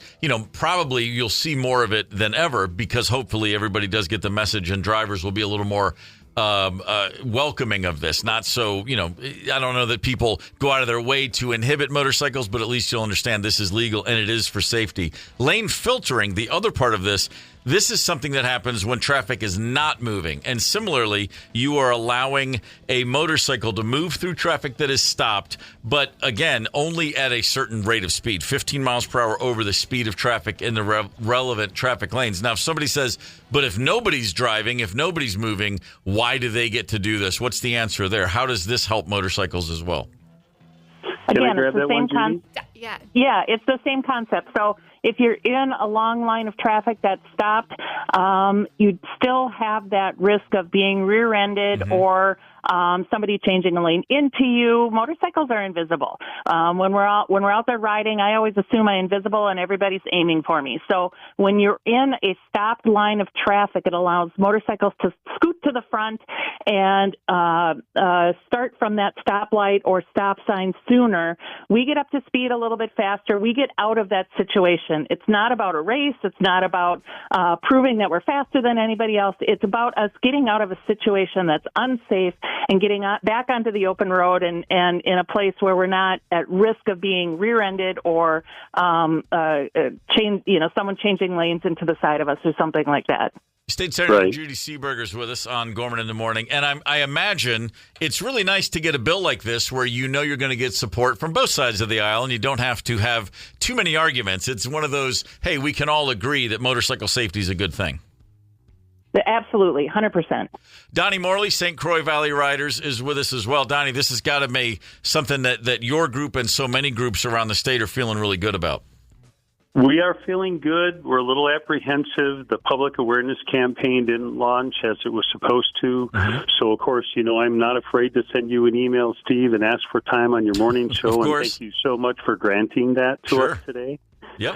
[SPEAKER 2] probably you'll see more of it than ever, because hopefully everybody does get the message and drivers will be a little more welcoming of this. Not so, I don't know that people go out of their way to inhibit motorcycles, but at least you'll understand this is legal and it is for safety. Lane filtering, the other part of this is something that happens when traffic is not moving. And similarly, you are allowing a motorcycle to move through traffic that is stopped, but again, only at a certain rate of speed, 15 miles per hour over the speed of traffic in the relevant traffic lanes. Now, if somebody says, but if nobody's driving, if nobody's moving, why do they get to do this? What's the answer there? How does this help motorcycles as well?
[SPEAKER 9] Again, it's the same concept. Yeah, it's the same concept. So if you're in a long line of traffic that's stopped, you'd still have that risk of being rear-ended or somebody changing a lane into you. Motorcycles are invisible. When we're out there riding, I always assume I'm invisible and everybody's aiming for me. So when you're in a stopped line of traffic, it allows motorcycles to scoot to the front and start from that stoplight or stop sign sooner. We get up to speed a little bit faster. We get out of that situation. It's not about a race. It's not about proving that we're faster than anybody else. It's about us getting out of a situation that's unsafe and getting back onto the open road and in a place where we're not at risk of being rear-ended or someone changing lanes into the side of us or something like that.
[SPEAKER 2] State Senator Judy Seeberger is with us on Gorman in the Morning. And I imagine it's really nice to get a bill like this where you're going to get support from both sides of the aisle and you don't have to have too many arguments. It's one of those, hey, we can all agree that motorcycle safety is a good thing.
[SPEAKER 9] Absolutely, 100%.
[SPEAKER 2] Donnie Moerhle, St. Croix Valley Riders, is with us as well. Donnie, this has got to be something that your group and so many groups around the state are feeling really good about.
[SPEAKER 10] We are feeling good. We're a little apprehensive. The public awareness campaign didn't launch as it was supposed to. So, of course, I'm not afraid to send you an email, Steve, and ask for time on your morning show. And thank you so much for granting that to us today.
[SPEAKER 2] Yep.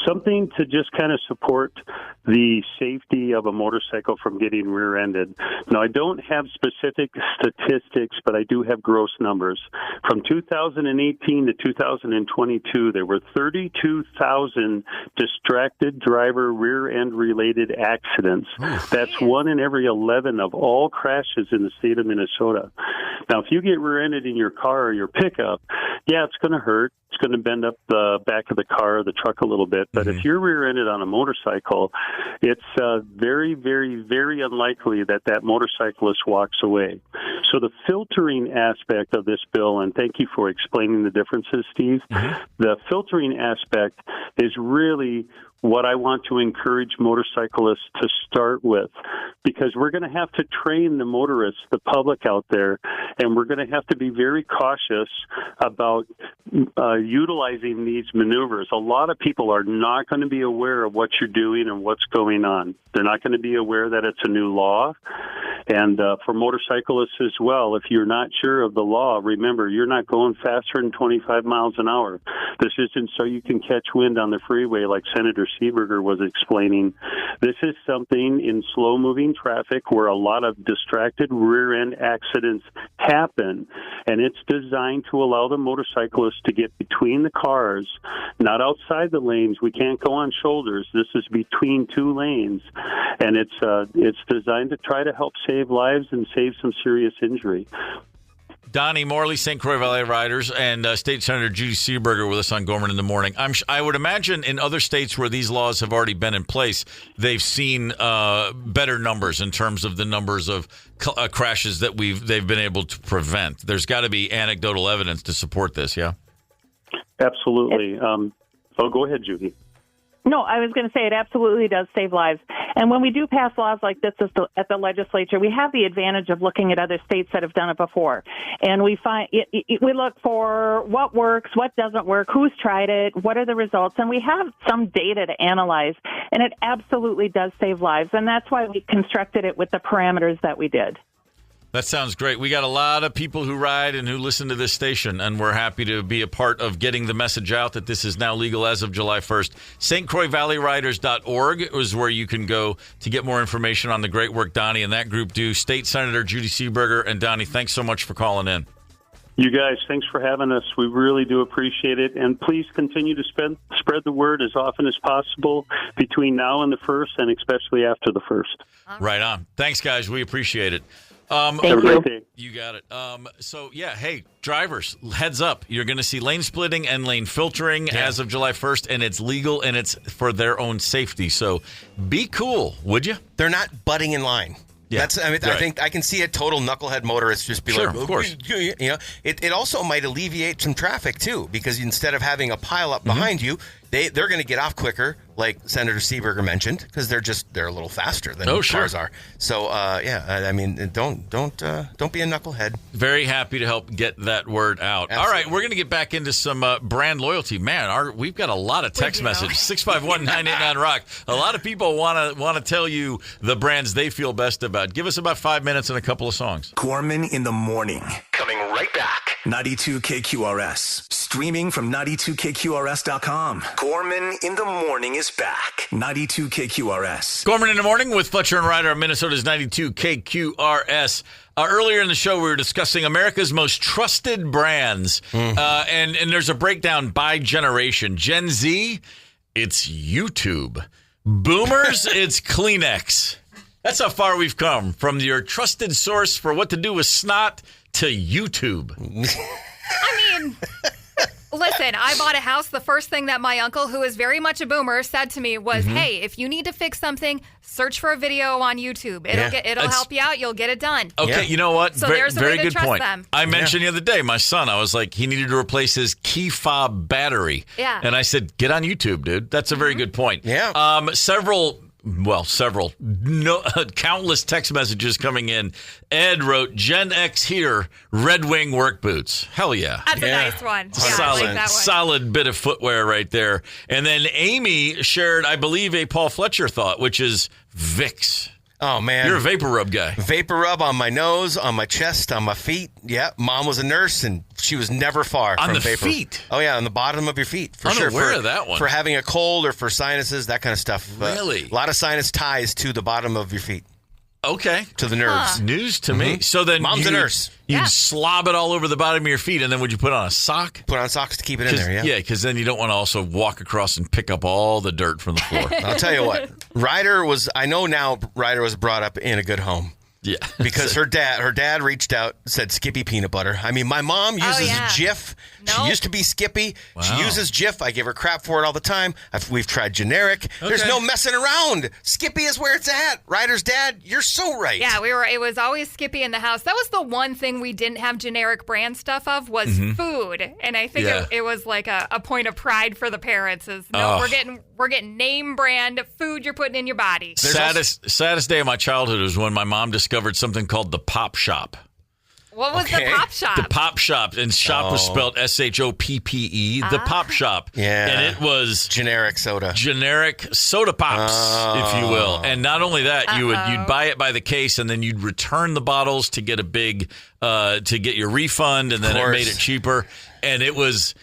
[SPEAKER 10] Something to just kind of support the safety of a motorcycle from getting rear-ended. Now, I don't have specific statistics, but I do have gross numbers. From 2018 to 2022, there were 32,000 distracted driver rear-end related accidents. That's 1 in every 11 of all crashes in the state of Minnesota. Now, if you get rear-ended in your car or your pickup, yeah, it's going to hurt. It's going to bend up the back of the car or the truck a little bit. But if you're rear-ended on a motorcycle, it's very, very, very unlikely that that motorcyclist walks away. So the filtering aspect of this bill, and thank you for explaining the differences, Steve, the filtering aspect is really what I want to encourage motorcyclists to start with, because we're going to have to train the motorists, the public out there, and we're going to have to be very cautious about utilizing these maneuvers. A lot of people are not going to be aware of what you're doing and what's going on. They're not going to be aware that it's a new law. And for motorcyclists as well, if you're not sure of the law, remember, you're not going faster than 25 miles an hour. This isn't so you can catch wind on the freeway like Senator Seeberger was explaining. This is something in slow-moving traffic where a lot of distracted rear-end accidents happen, and it's designed to allow the motorcyclists to get between the cars, not outside the lanes. We can't go on shoulders. This is between two lanes, and it's designed to try to help save lives and save some serious injury.
[SPEAKER 2] Donnie Moerhle, St. Croix Valley Riders, and State Senator Judy Seeberger with us on Gorman in the Morning. I would imagine in other states where these laws have already been in place, they've seen better numbers in terms of the numbers of crashes that they've been able to prevent. There's got to be anecdotal evidence to support this, yeah?
[SPEAKER 10] Absolutely. Go ahead, Judy.
[SPEAKER 9] No, I was going to say it absolutely does save lives. And when we do pass laws like this at the legislature, we have the advantage of looking at other states that have done it before. And we we look for what works, what doesn't work, who's tried it, what are the results, and we have some data to analyze. And it absolutely does save lives. And that's why we constructed it with the parameters that we did.
[SPEAKER 2] That sounds great. We got a lot of people who ride and who listen to this station, and we're happy to be a part of getting the message out that this is now legal as of July 1st. StCroixValleyRiders.org is where you can go to get more information on the great work Donnie and that group do. State Senator Judy Seeberger and Donnie, thanks so much for calling in.
[SPEAKER 10] You guys, thanks for having us. We really do appreciate it. And please continue to spread the word as often as possible between now and the 1st, and especially after the 1st.
[SPEAKER 2] Right on. Thanks, guys. We appreciate it.
[SPEAKER 9] Thank you.
[SPEAKER 2] You got it. Hey, drivers, heads up. You're going to see lane splitting and lane filtering as of July 1st, and it's legal, and it's for their own safety. So be cool, would you?
[SPEAKER 4] They're not butting in line. Yeah, I think I can see a total knucklehead motorist just be like,
[SPEAKER 2] of course.
[SPEAKER 4] It also might alleviate some traffic too, because instead of having a pile up behind you, they're going to get off quicker, like Senator Seeberger mentioned, because they're a little faster than cars are. So don't be a knucklehead.
[SPEAKER 2] Very happy to help get that word out. Absolutely. All right, we're going to get back into some brand loyalty. Man, we've got a lot of text messages. 651-989-ROCK. A lot of people want to tell you the brands they feel best about. Give us about 5 minutes and a couple of songs.
[SPEAKER 1] Gorman in the Morning. Coming right back. 92 KQRS. Streaming from 92KQRS.com. Gorman in the Morning is back. 92 KQRS.
[SPEAKER 2] Gorman in the Morning with Fletcher and Ryder on Minnesota's 92 KQRS. Earlier in the show, we were discussing America's most trusted brands. And there's a breakdown by generation. Gen Z, it's YouTube. Boomers, it's Kleenex. That's how far we've come from your trusted source for what to do with snot to YouTube.
[SPEAKER 3] I mean, listen, I bought a house. The first thing that my uncle, who is very much a boomer, said to me was, hey, if you need to fix something, search for a video on YouTube. It'll help you out. You'll get it done.
[SPEAKER 2] Okay, you know what?
[SPEAKER 3] So there's a
[SPEAKER 2] very
[SPEAKER 3] way to
[SPEAKER 2] good
[SPEAKER 3] trust
[SPEAKER 2] point.
[SPEAKER 3] them.
[SPEAKER 2] I mentioned the other day, my son, I was like, he needed to replace his key fob battery.
[SPEAKER 3] Yeah.
[SPEAKER 2] And I said, get on YouTube, dude. That's a very good point.
[SPEAKER 4] Yeah.
[SPEAKER 2] Countless text messages coming in. Ed wrote, Gen X here, Red Wing work boots. Hell yeah.
[SPEAKER 3] That's a nice one. Yeah,
[SPEAKER 2] solid,
[SPEAKER 3] I like that one.
[SPEAKER 2] Solid bit of footwear right there. And then Amy shared, I believe, a Paul Fletcher thought, which is Vicks.
[SPEAKER 4] Oh, man.
[SPEAKER 2] You're a Vapor Rub guy.
[SPEAKER 4] Vapor Rub on my nose, on my chest, on my feet. Yeah, Mom was a nurse, and she was never far from
[SPEAKER 2] the
[SPEAKER 4] Vapor.
[SPEAKER 2] Feet?
[SPEAKER 4] Oh, yeah, on the bottom of your feet, for sure.
[SPEAKER 2] I'm aware of that one.
[SPEAKER 4] For having a cold or for sinuses, that kind of stuff.
[SPEAKER 2] Really?
[SPEAKER 4] A lot of sinus ties to the bottom of your feet.
[SPEAKER 2] Okay.
[SPEAKER 4] To the nerves.
[SPEAKER 2] News to me. So then
[SPEAKER 4] Mom's a nurse.
[SPEAKER 2] You'd slob it all over the bottom of your feet, and then would you put on a sock?
[SPEAKER 4] Put on socks to keep it in there, yeah.
[SPEAKER 2] Yeah, because then you don't want to also walk across and pick up all the dirt from the floor.
[SPEAKER 4] I'll tell you what. Ryder was brought up in a good home.
[SPEAKER 2] Yeah.
[SPEAKER 4] Because her dad reached out, said Skippy peanut butter. I mean, my mom uses Jif.
[SPEAKER 3] Nope.
[SPEAKER 4] She used to be Skippy.
[SPEAKER 2] Wow.
[SPEAKER 4] She uses Jif. I give her crap for it all the time. We've tried generic. Okay. There's no messing around. Skippy is where it's at. Ryder's dad, you're so right.
[SPEAKER 3] Yeah, it was always Skippy in the house. That was the one thing we didn't have generic brand stuff of was food. And I think it was like a point of pride for the parents is we're getting name brand food you're putting in your body.
[SPEAKER 2] Saddest day of my childhood was when my mom discovered something called the Pop Shop.
[SPEAKER 3] What was the Pop Shop?
[SPEAKER 2] The Pop Shop, and shop was spelled SHOPPE. The Pop Shop, and it was
[SPEAKER 4] generic soda
[SPEAKER 2] pops, if you will. And not only that, you'd buy it by the case, and then you'd return the bottles to get a big to get your refund, and then it made it cheaper. And it was.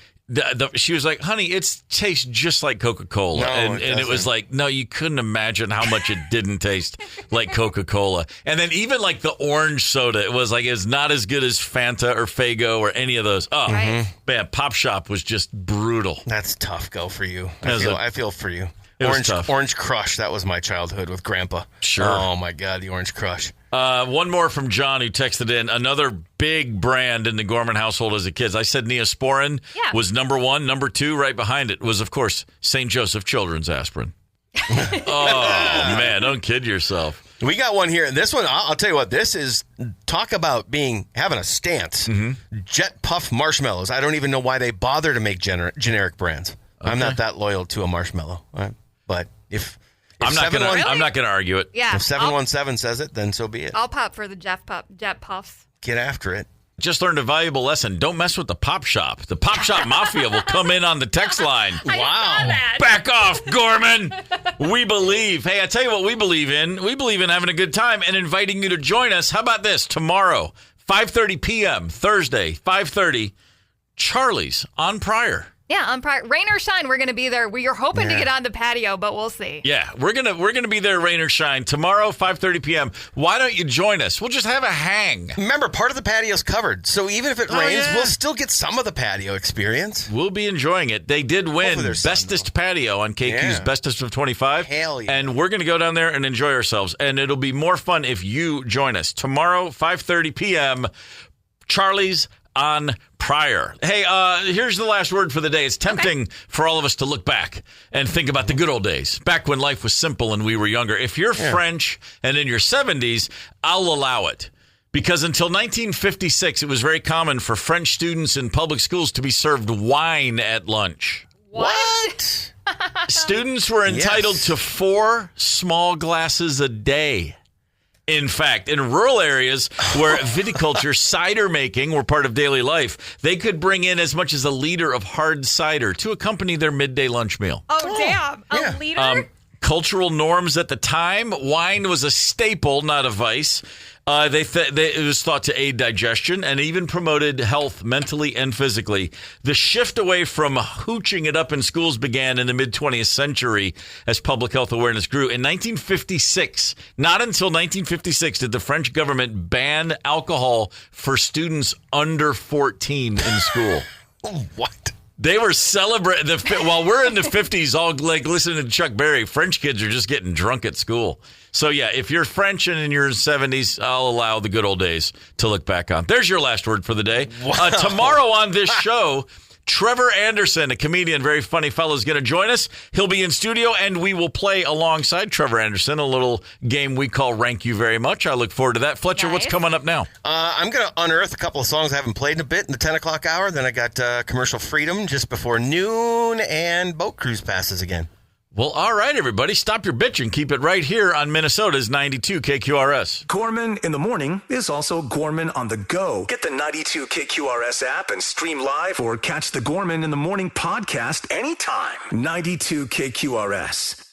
[SPEAKER 2] She was like, honey, it tastes just like Coca-Cola. And it was like, no, you couldn't imagine how much it didn't taste like Coca-Cola. And then even like the orange soda, it was like, it's not as good as Fanta or Faygo or any of those. Oh, man, Pop Shop was just brutal.
[SPEAKER 4] That's tough go for you. I feel for you. Orange Crush, that was my childhood with Grandpa.
[SPEAKER 2] Sure.
[SPEAKER 4] Oh, my God, the Orange Crush.
[SPEAKER 2] One more from John, who texted in. Another big brand in the Gorman household as a kid. I said Neosporin was number one. Number two, right behind it, was, of course, St. Joseph Children's Aspirin. Oh, man, don't kid yourself.
[SPEAKER 4] We got one here. This one, I'll tell you what, this is, talk about having a stance. Jet Puff Marshmallows. I don't even know why they bother to make generic brands. Okay. I'm not that loyal to a marshmallow. But if
[SPEAKER 2] I'm not going to argue it.
[SPEAKER 3] Yeah.
[SPEAKER 4] If 717 says it, then so be it.
[SPEAKER 3] I'll pop for the Jet Puffs.
[SPEAKER 4] Get after it.
[SPEAKER 2] Just learned a valuable lesson. Don't mess with the Pop Shop. The Pop Shop Mafia will come in on the text line.
[SPEAKER 3] Wow.
[SPEAKER 2] Back off, Gorman. We believe. Hey, I tell you what we believe in. We believe in having a good time and inviting you to join us. How about this? Tomorrow, 5:30 p.m., Thursday, 5:30, Charlie's on Pryor.
[SPEAKER 3] Yeah, on Pryor. Rain or shine, we're going to be there. We are hoping to get on the patio, but we'll see.
[SPEAKER 2] Yeah, we're gonna be there, rain or shine, tomorrow, 5:30 p.m. Why don't you join us? We'll just have a hang.
[SPEAKER 4] Remember, part of the patio's covered, so even if it rains, we'll still get some of the patio experience.
[SPEAKER 2] We'll be enjoying it. They did win Bestest Patio on KQ's Bestest of 25.
[SPEAKER 4] Hell yeah.
[SPEAKER 2] And we're going to go down there and enjoy ourselves, and it'll be more fun if you join us. Tomorrow, 5:30 p.m., Charlie's on Pryor. Hey, here's the last word for the day. It's tempting for all of us to look back and think about the good old days, back when life was simple and we were younger. If you're French and in your 70s, I'll allow it. Because until 1956, it was very common for French students in public schools to be served wine at lunch.
[SPEAKER 4] What?
[SPEAKER 2] Students were entitled to 4 small glasses a day. In fact, in rural areas where viticulture, cider making were part of daily life, they could bring in as much as a liter of hard cider to accompany their midday lunch meal.
[SPEAKER 3] Oh, damn. A liter?
[SPEAKER 2] Cultural norms at the time, wine was a staple, not a vice. It was thought to aid digestion and even promoted health mentally and physically. The shift away from hooching it up in schools began in the mid-20th century as public health awareness grew. In 1956, not until 1956 did the French government ban alcohol for students under 14 in school.
[SPEAKER 4] What?
[SPEAKER 2] They were celebrating while we're in the 50s, all like listening to Chuck Berry. French kids are just getting drunk at school. So yeah, if you're French and in your 70s, I'll allow the good old days to look back on. There's your last word for the day. Wow. Tomorrow on this show, Trevor Anderson, a comedian, very funny fellow, is going to join us. He'll be in studio, and we will play alongside Trevor Anderson a little game we call Rank You Very Much. I look forward to that. Fletcher, what's coming up now?
[SPEAKER 4] I'm going to unearth a couple of songs I haven't played in a bit in the 10 o'clock hour. Then I got Commercial Freedom just before noon and Boat Cruise passes again.
[SPEAKER 2] Well, all right, everybody. Stop your bitch and keep it right here on Minnesota's 92 KQRS.
[SPEAKER 1] Gorman in the Morning is also Gorman on the go. Get the 92 KQRS app and stream live or catch the Gorman in the Morning podcast anytime. 92 KQRS.